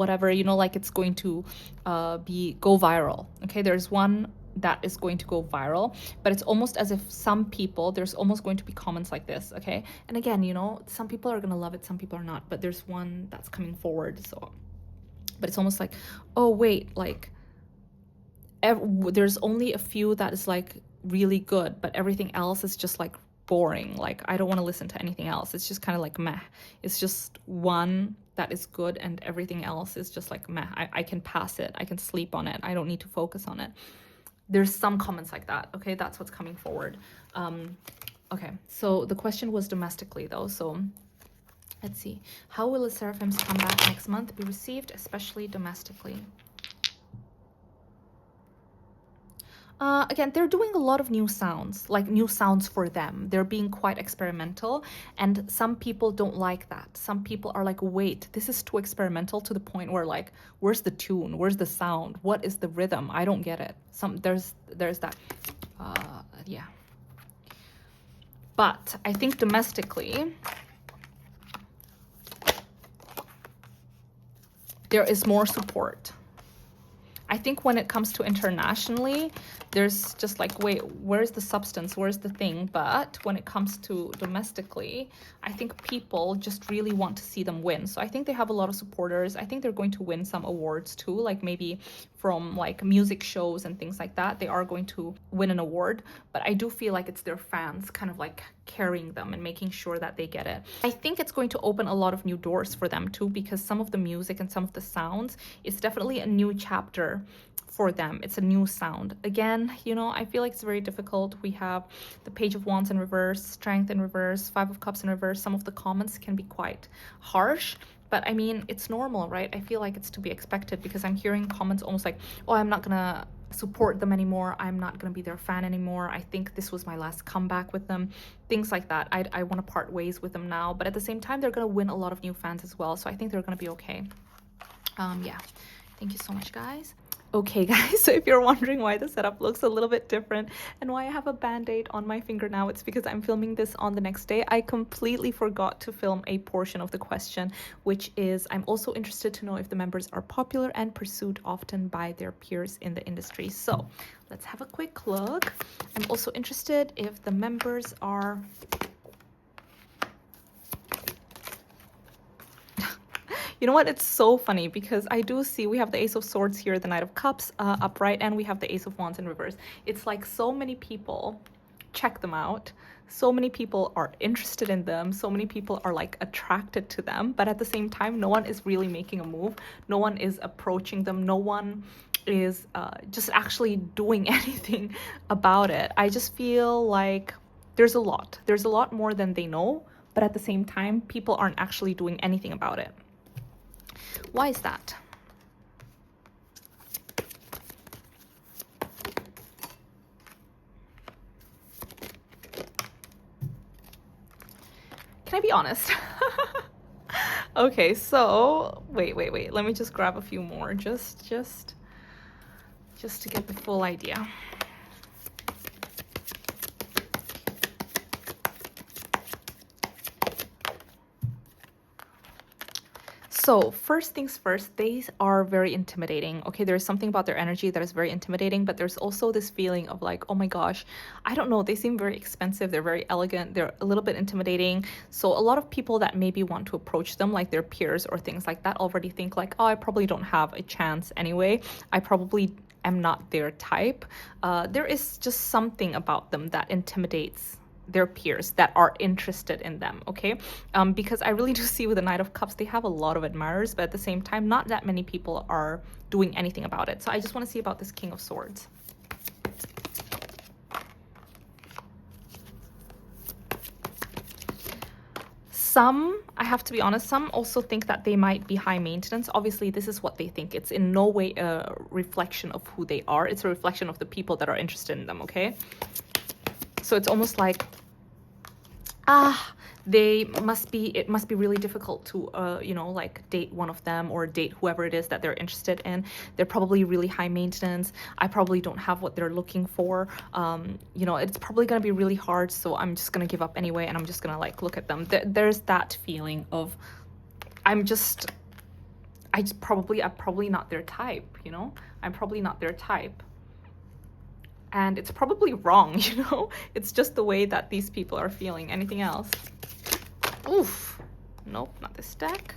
whatever, you know, like it's going to go viral. Okay, there's one that is going to go viral, but it's almost as if some people, there's almost going to be comments like this, okay? And again, you know, some people are going to love it, some people are not, but there's one that's coming forward. So, but it's almost like, oh wait, like there's only a few that is like really good, but everything else is just like boring. Like I don't want to listen to anything else. It's just kind of like meh. It's just one that is good and everything else is just like meh. I can pass it. I can sleep on it. I don't need to focus on it. There's some comments like that, okay? That's what's coming forward. Okay, so the question was domestically though, so let's see. How will the Seraphims come back next month be received, especially domestically? Again, they're doing a lot of new sounds, like new sounds for them. They're being quite experimental, and some people don't like that. Some people are like, wait, this is too experimental to the point where like, where's the tune? Where's the sound? What is the rhythm? I don't get it. There's that. Yeah. But I think domestically, there is more support. I think when it comes to internationally, there's just like, wait, where's the substance? Where's the thing? But when it comes to domestically, I think people just really want to see them win. So I think they have a lot of supporters. I think they're going to win some awards too, like maybe from like music shows and things like that. They are going to win an award, but I do feel like it's their fans kind of like carrying them and making sure that they get it. I think it's going to open a lot of new doors for them too, because some of the music and some of the sounds, it's definitely a new chapter for them. It's a new sound. Again, you know, I feel like it's very difficult. We have the Page of Wands in reverse, Strength in reverse, Five of Cups in reverse. Some of the comments can be quite harsh, but I mean, it's normal, right? I feel like it's to be expected, because I'm hearing comments almost like, oh, I'm not gonna support them anymore. I'm not gonna be their fan anymore. I think this was my last comeback with them. Things like that. I want to part ways with them now, but at the same time, they're gonna win a lot of new fans as well. So I think they're gonna be okay. Yeah. Thank you so much, guys. Okay, guys, so if you're wondering why the setup looks a little bit different and why I have a band-aid on my finger now, it's because I'm filming this on the next day. I completely forgot to film a portion of the question, which is, I'm also interested to know if the members are popular and pursued often by their peers in the industry. So let's have a quick look. I'm also interested if the members are... You know what? It's so funny because I do see we have the Ace of Swords here, the Knight of Cups upright, and we have the Ace of Wands in reverse. It's like so many people check them out. So many people are interested in them. So many people are like attracted to them. But at the same time, no one is really making a move. No one is approaching them. No one is just actually doing anything about it. I just feel like there's a lot. There's a lot more than they know. But at the same time, people aren't actually doing anything about it. Why is that? Can I be honest? Okay, so wait. Let me just grab a few more, just to get the full idea. So first things first, they are very intimidating. Okay, there's something about their energy that is very intimidating, but there's also this feeling of like, oh my gosh, I don't know, they seem very expensive, they're very elegant, they're a little bit intimidating. So a lot of people that maybe want to approach them, like their peers or things like that, already think like, oh, I probably don't have a chance anyway. I probably am not their type. There is just something about them that intimidates their peers that are interested in them, okay? Because I really do see with the Knight of Cups, they have a lot of admirers, but at the same time, not that many people are doing anything about it. So I just want to see about this King of Swords. Some, I have to be honest, some also think that they might be high maintenance. Obviously, this is what they think. It's in no way a reflection of who they are. It's a reflection of the people that are interested in them, okay? So it's almost like, it must be really difficult to, you know, like date one of them or date whoever it is that they're interested in. They're probably really high maintenance. I probably don't have what they're looking for. You know, it's probably going to be really hard. So I'm just going to give up anyway. And I'm just going to like look at them. There's that feeling of, I'm probably not their type, you know, I'm probably not their type. And it's probably wrong, you know? It's just the way that these people are feeling. Anything else? Oof. Nope, not this stack.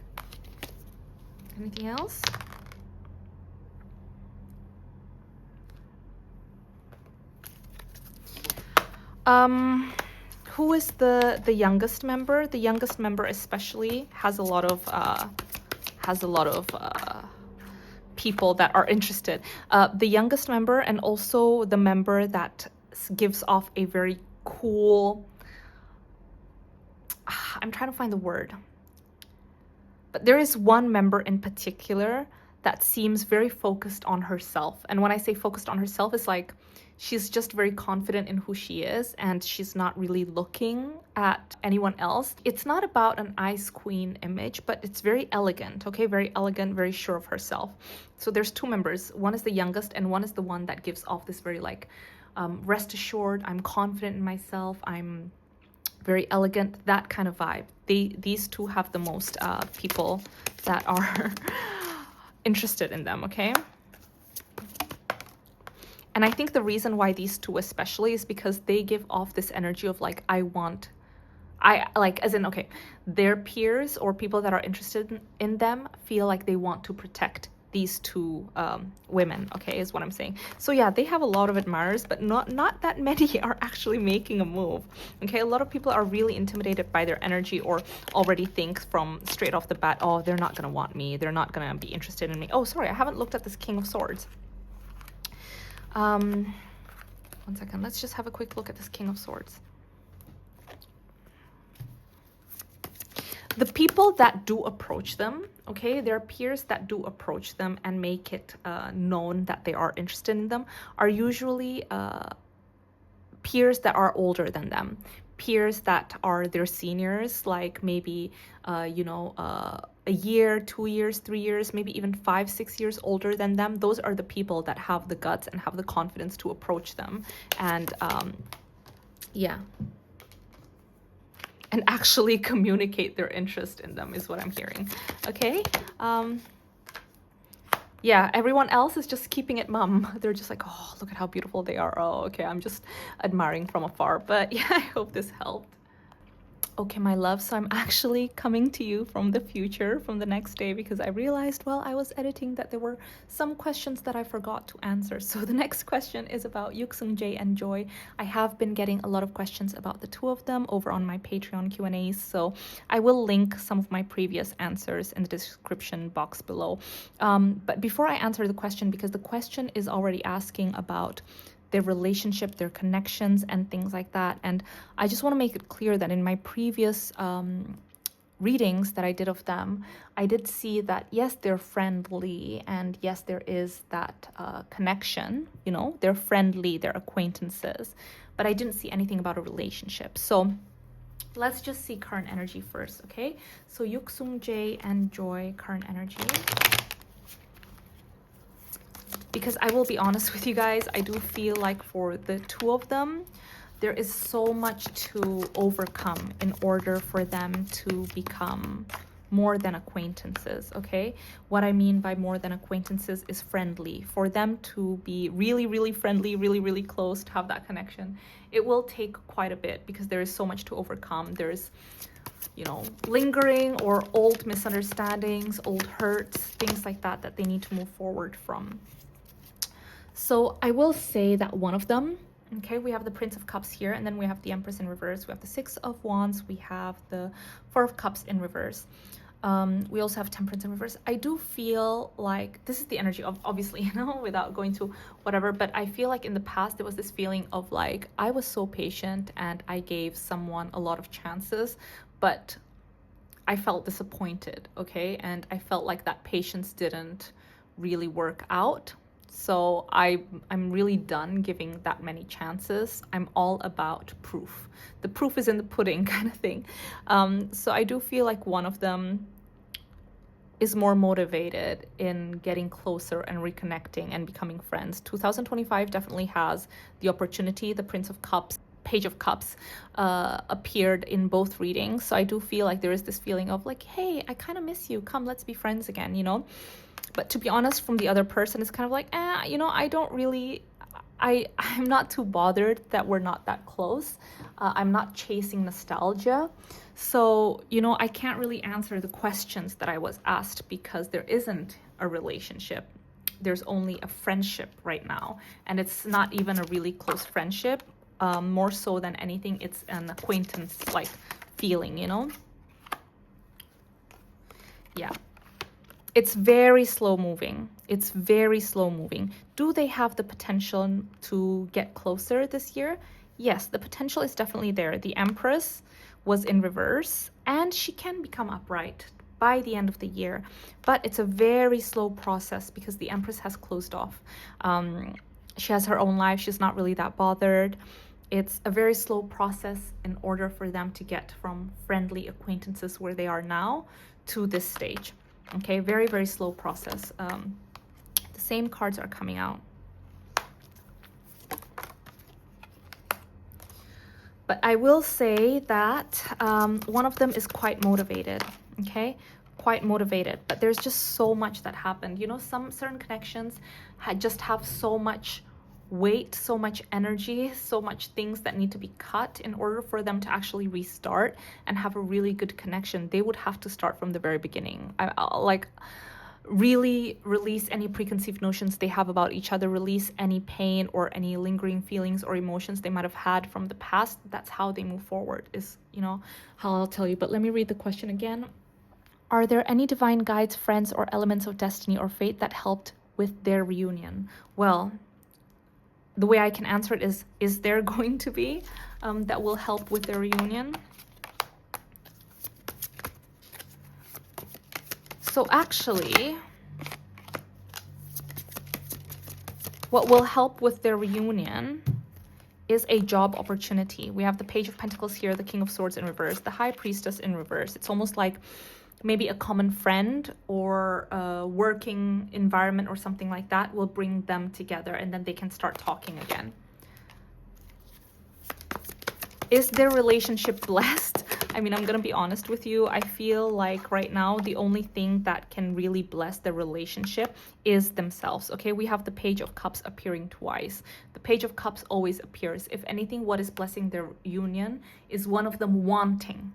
Anything else? Who is the youngest member? The youngest member especially has a lot of people that are interested. The youngest member and also the member that gives off a very cool, I'm trying to find the word, but there is one member in particular that seems very focused on herself. And when I say focused on herself, it's like she's just very confident in who she is and she's not really looking at anyone else. It's not about an ice queen image, but it's very elegant, okay? Very elegant, very sure of herself. So there's two members. One is the youngest and one is the one that gives off this very like, rest assured, I'm confident in myself, I'm very elegant, that kind of vibe. These two have the most people that are interested in them, okay? And I think the reason why these two especially is because they give off this energy of like, okay, their peers or people that are interested in them feel like they want to protect these two women, okay, is what I'm saying. So yeah, they have a lot of admirers, but not that many are actually making a move, okay? A lot of people are really intimidated by their energy or already think from straight off the bat, oh, they're not gonna want me, they're not gonna be interested in me. Oh, sorry, I haven't looked at this King of Swords. One second, let's just have a quick look at this King of Swords. The people that do approach them, okay, their peers that do approach them and make it known that they are interested in them are usually peers that are older than them, peers that are their seniors, like maybe, you know, a year, 2 years, 3 years, maybe even 5, 6 years older than them. Those are the people that have the guts and have the confidence to approach them. And yeah. And actually communicate their interest in them is what I'm hearing. Okay. Yeah, everyone else is just keeping it mum. They're just like, oh, look at how beautiful they are. Oh, okay, I'm just admiring from afar. But yeah, I hope this helped. Okay, my love, so I'm actually coming to you from the future, from the next day, because I realized while I was editing that there were some questions that I forgot to answer. So the next question is about Yook Sungjae and Joy. I have been getting a lot of questions about the two of them over on my Patreon Q&As, so I will link some of my previous answers in the description box below. But before I answer the question, because the question is already asking about their relationship, their connections, and things like that. And I just want to make it clear that in my previous readings that I did of them, I did see that, yes, they're friendly, and yes, there is that connection, you know, they're friendly, they're acquaintances, but I didn't see anything about a relationship. So Let's just see current energy first, okay? So Yook Sungjae and Joy, current energy. Because I will be honest with you guys, I do feel like for the two of them, there is so much to overcome in order for them to become more than acquaintances, okay? What I mean by more than acquaintances is friendly. For them to be really, really friendly, really, really close, to have that connection, it will take quite a bit because there is so much to overcome. There's, you know, lingering or old misunderstandings, old hurts, things like that that they need to move forward from. So I will say that one of them, okay, we have the Prince of Cups here, and then we have the Empress in reverse. We have the Six of Wands. We have the Four of Cups in reverse. We also have Temperance in reverse. I do feel like this is the energy of, obviously, you know, without going to whatever, but I feel like in the past there was this feeling of like, I was so patient and I gave someone a lot of chances, but I felt disappointed, okay? And I felt like that patience didn't really work out. So I'm really done giving that many chances. I'm all about proof. The proof is in the pudding kind of thing. So I do feel like one of them is more motivated in getting closer and reconnecting and becoming friends. 2025 definitely has the opportunity. The Prince of Cups, Page of Cups appeared in both readings. So I do feel like there is this feeling of like, hey, I kind of miss you. Come, let's be friends again, you know? But to be honest, from the other person, it's kind of like, you know, I don't really, I'm not too bothered that we're not that close. I'm not chasing nostalgia. So, you know, I can't really answer the questions that I was asked because there isn't a relationship. There's only a friendship right now. And it's not even a really close friendship. More so than anything, it's an acquaintance-like feeling, you know? Yeah. It's very slow moving. It's very slow moving. Do they have the potential to get closer this year? Yes, the potential is definitely there. The Empress was in reverse and she can become upright by the end of the year. But it's a very slow process because the Empress has closed off. She has her own life. She's not really that bothered. It's a very slow process in order for them to get from friendly acquaintances where they are now to this stage. Okay, very, very slow process. The same cards are coming out. But I will say that one of them is quite motivated, okay? Quite motivated. But there's just so much that happened. You know, some certain connections just have so much weight, so much energy, so much things that need to be cut in order for them to actually restart and have a really good connection. They would have to start from the very beginning. I'll like really release any preconceived notions they have about each other, release any pain or any lingering feelings or emotions they might have had from the past. That's how they move forward, is, you know, how I'll tell you. But let me read the question again. Are there any divine guides, friends, or elements of destiny or fate that helped with their reunion? Well, the way I can answer it is there going to be that will help with their reunion? So actually, what will help with their reunion is a job opportunity. We have the Page of Pentacles here, the King of Swords in reverse, the High Priestess in reverse. It's almost like maybe a common friend or a working environment or something like that will bring them together and then they can start talking again. Is their relationship blessed? I mean, I'm gonna be honest with you. I feel like right now the only thing that can really bless the relationship is themselves. Okay, we have the Page of Cups appearing twice. The Page of Cups always appears. If anything, what is blessing their union is one of them wanting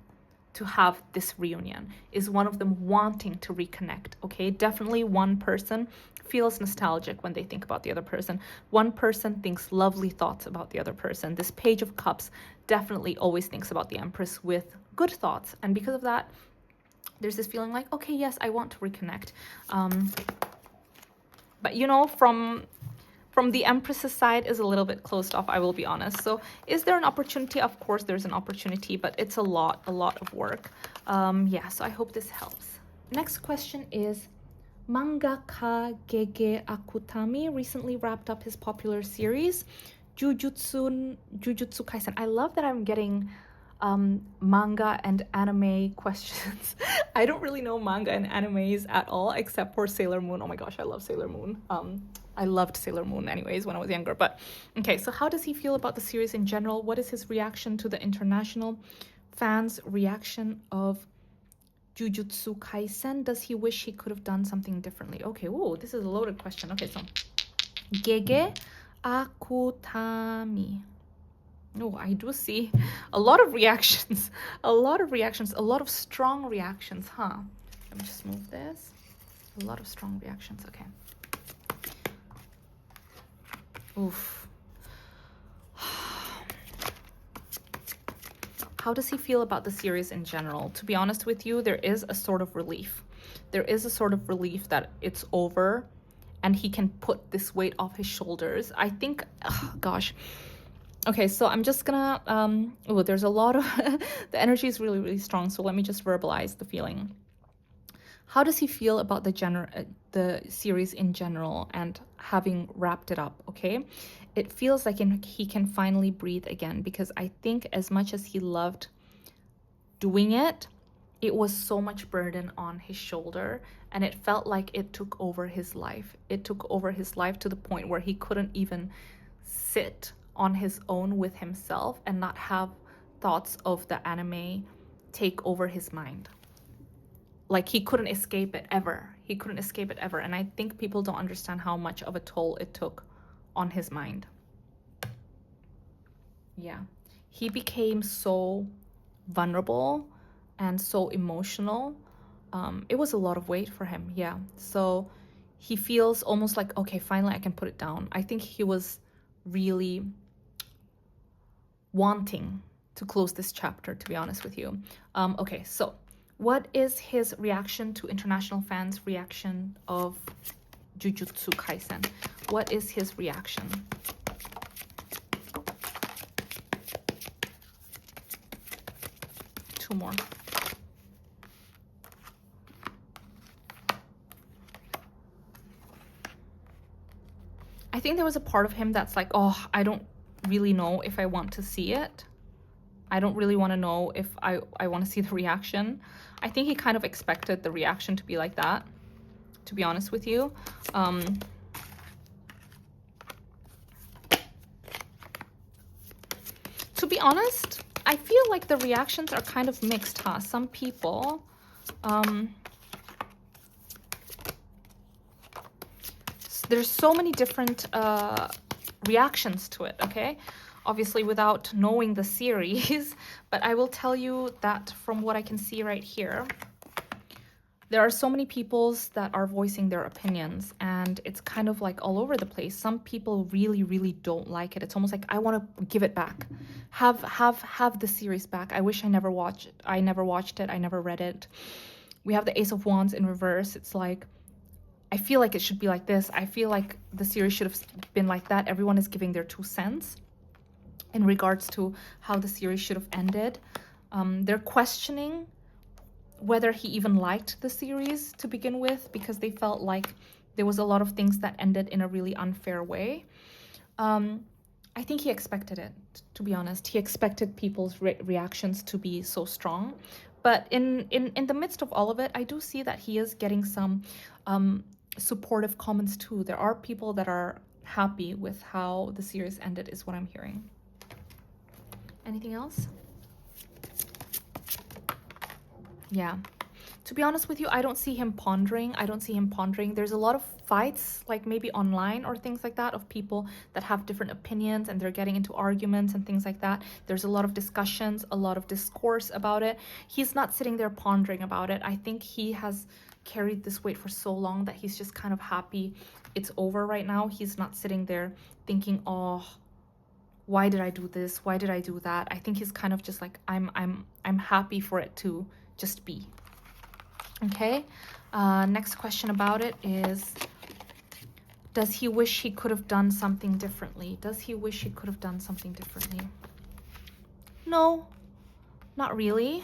to have this reunion, is one of them wanting to reconnect. Okay, definitely one person feels nostalgic when they think about the other person. One person thinks lovely thoughts about the other person. This Page of Cups definitely always thinks about the Empress with good thoughts, and because of that there's this feeling like, okay, yes, I want to reconnect. But you know, from the Empress's side is a little bit closed off, I will be honest. So is there an opportunity? Of course there's an opportunity, but it's a lot of work. Yeah, so I hope this helps. Next question is, Mangaka Gege Akutami recently wrapped up his popular series Jujutsu Kaisen. I love that I'm getting manga and anime questions. I don't really know manga and animes at all, except for Sailor Moon. Oh my gosh, I love Sailor Moon. I loved Sailor Moon anyways when I was younger. But okay, so how does he feel about the series in general? What is his reaction to the international fans' reaction of Jujutsu Kaisen? Does he wish he could have done something differently? Okay, whoa, this is a loaded question. Okay, so Gege Akutami. Oh, I do see a lot of reactions, a lot of strong reactions, huh? Let me just move this. A lot of strong reactions, okay. Oof. How does he feel about the series in general? To be honest with you, there is a sort of relief. There is a sort of relief that it's over and he can put this weight off his shoulders. I think, oh, gosh. Okay, so I'm just gonna, oh, there's a lot of, the energy is really, really strong. So let me just verbalize the feeling. How does he feel about the series in general and having wrapped it up, okay? It feels like he can finally breathe again, because I think as much as he loved doing it, it was so much burden on his shoulder, and it felt like it took over his life. It took over his life to the point where he couldn't even sit on his own with himself and not have thoughts of the anime take over his mind. Like he couldn't escape it ever. He couldn't escape it ever. And I think people don't understand how much of a toll it took on his mind. Yeah. He became so vulnerable and so emotional. It was a lot of weight for him. Yeah. So he feels almost like, okay, finally I can put it down. I think he was really wanting to close this chapter, to be honest with you. Okay, so what is his reaction to international fans' reaction of Jujutsu Kaisen? What is his reaction? Two more. I think there was a part of him that's like, oh, I don't really know if I want to see it. I don't really want to know if I want to see the reaction. I think he kind of expected the reaction to be like that, to be honest with you. To be honest, I feel like the reactions are kind of mixed, huh? Some people, there's so many different reactions to it, okay? Obviously without knowing the series, but I will tell you that from what I can see right here, there are so many peoples that are voicing their opinions, and it's kind of like all over the place. Some people really, really don't like it. It's almost like, I want to give it back. Have the series back. I wish I never watched it. I never read it. We have the Ace of Wands in reverse. It's like, I feel like it should be like this. I feel like the series should have been like that. Everyone is giving their 2 cents in regards to how the series should have ended. They're questioning whether he even liked the series to begin with, because they felt like there was a lot of things that ended in a really unfair way. I think he expected it, to be honest. He expected people's reactions to be so strong. But in the midst of all of it, I do see that he is getting some supportive comments too. There are people that are happy with how the series ended, is what I'm hearing. Anything else? Yeah. To be honest with you, I don't see him pondering. There's a lot of fights, like maybe online or things like that, of people that have different opinions and they're getting into arguments and things like that. There's a lot of discussions, a lot of discourse about it. He's not sitting there pondering about it. I think he has carried this weight for so long that he's just kind of happy it's over right now. He's not sitting there thinking, oh, why did I do this? Why did I do that? I think he's kind of just like, I'm happy for it to just be. Okay, next question about it is, does he wish he could have done something differently? Does he wish he could have done something differently? No, not really.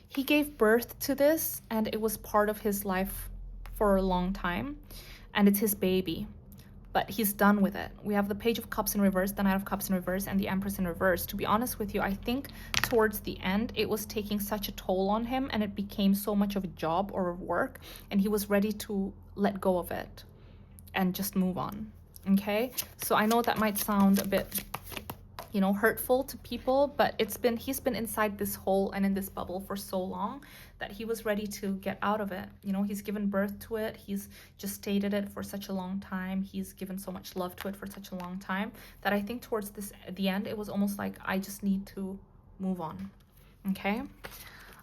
He gave birth to this, and it was part of his life for a long time, and it's his baby. but he's done with it. We have the Page of Cups in reverse, the Knight of Cups in reverse, and the Empress in reverse. To be honest with you, I think towards the end, it was taking such a toll on him, and it became so much of a job or a work, and he was ready to let go of it and just move on. Okay, so I know that might sound a bit, you know, hurtful to people, but he's been inside this hole and in this bubble for so long that he was ready to get out of it. You know, he's given birth to it, he's just stated it for such a long time, he's given so much love to it for such a long time, that I think towards the end, it was almost like, I just need to move on. Okay,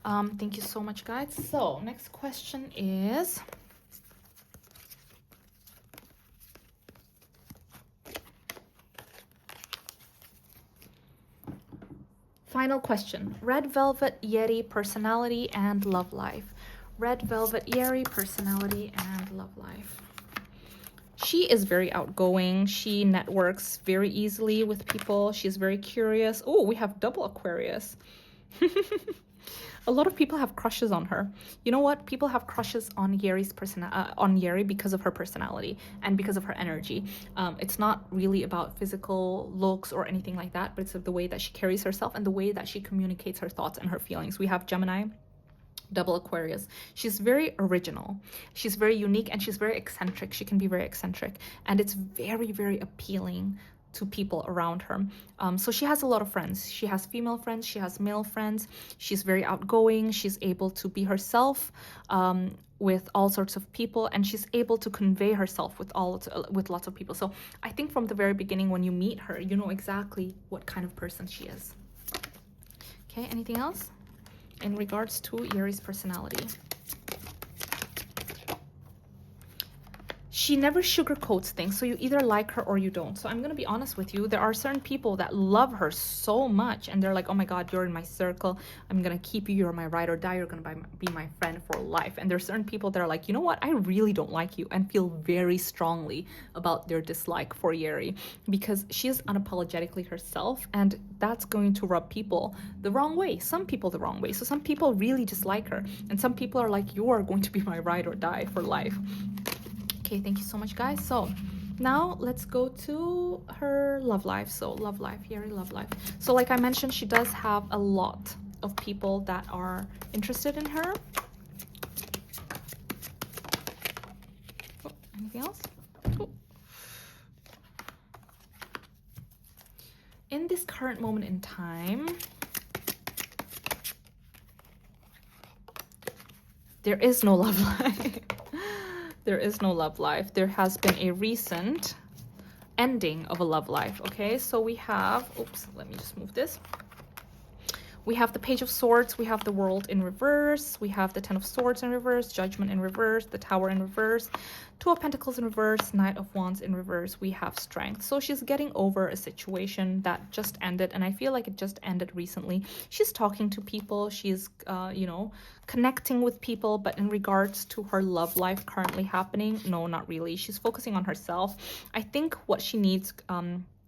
thank you so much, guys. So next question is, final question. Red Velvet, Yeri, personality and love life. Red Velvet, Yeri, personality and love life. She is very outgoing. She networks very easily with people. She's very curious. Oh, we have double Aquarius. A lot of people have crushes on her. You know what? People have crushes on Yeri because of her personality and because of her energy. It's not really about physical looks or anything like that, but it's the way that she carries herself and the way that she communicates her thoughts and her feelings. We have Gemini, double Aquarius. She's very original, she's very unique, and she's very eccentric. She can be very eccentric, and it's very, very appealing to people around her. So she has a lot of friends. She has female friends, she has male friends. She's very outgoing, she's able to be herself with all sorts of people, and she's able to convey herself with lots of people. So I think from the very beginning, when you meet her, you know exactly what kind of person she is. Okay, anything else in regards to Yeri's personality? She never sugarcoats things, so you either like her or you don't. So I'm going to be honest with you. There are certain people that love her so much, and they're like, oh my God, you're in my circle. I'm going to keep you. You're my ride or die. You're going to be my friend for life. And there's certain people that are like, you know what? I really don't like you, and feel very strongly about their dislike for Yeri because she is unapologetically herself, and that's going to rub people the wrong way. Some people the wrong way. So some people really dislike her, and some people are like, you are going to be my ride or die for life. Okay, thank you so much, guys. So now let's go to her love life. So love life, Yeri love life. So like I mentioned, she does have a lot of people that are interested in her. Oh, anything else? Oh. In this current moment in time, there is no love life. There is no love life. There has been a recent ending of a love life. Okay, so we have, oops, let me just move this. We have the Page of Swords, we have the World in reverse, we have the Ten of Swords in reverse, Judgment in reverse, the Tower in reverse, Two of Pentacles in reverse, Knight of Wands in reverse, we have Strength. So she's getting over a situation that just ended, and I feel like it just ended recently. She's talking to people, she's, you know, connecting with people, but in regards to her love life currently happening, no, not really. She's focusing on herself. I think what she needs,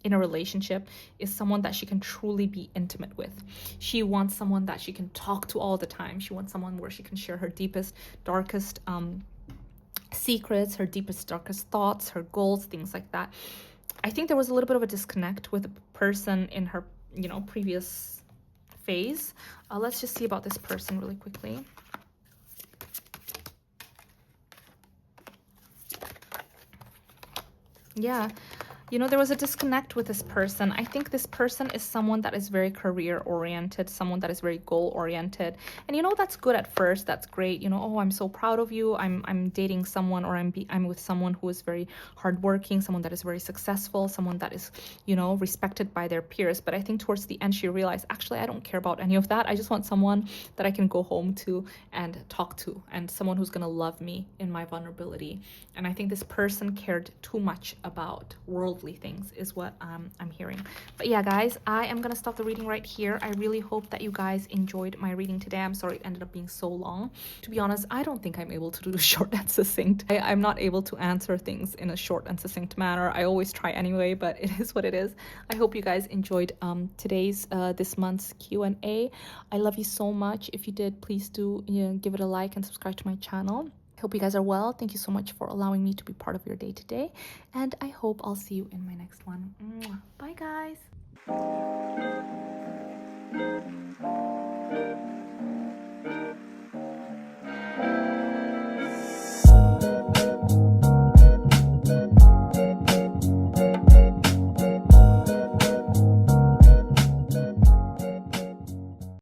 in a relationship is someone that she can truly be intimate with. She wants someone that she can talk to all the time. She wants someone where she can share her deepest, darkest secrets, her deepest, darkest thoughts, her goals, things like that. I think there was a little bit of a disconnect with the person in her, you know, previous phase. Let's just see about this person really quickly. Yeah. You know, there was a disconnect with this person. I think this person is someone that is very career-oriented, someone that is very goal-oriented. And, you know, that's good at first. That's great. You know, oh, I'm so proud of you. I'm dating someone, or I'm with someone who is very hardworking, someone that is very successful, someone that is, you know, respected by their peers. But I think towards the end, she realized, actually, I don't care about any of that. I just want someone that I can go home to and talk to, and someone who's going to love me in my vulnerability. And I think this person cared too much about worldly things is what I'm hearing. But yeah, guys, I am gonna stop the reading right here. I really hope that you guys enjoyed my reading today. I'm sorry it ended up being so long. To be honest, I don't think I'm able to do short and succinct. I'm not able to answer things in a short and succinct manner. I always try anyway, but it is what it is. I hope you guys enjoyed today's this month's Q&A. I love you so much. If you did, please do, you know, give it a like and subscribe to my channel. I hope you guys are well. Thank you so much for allowing me to be part of your day today, and I hope I'll see you in my next one. Bye, guys.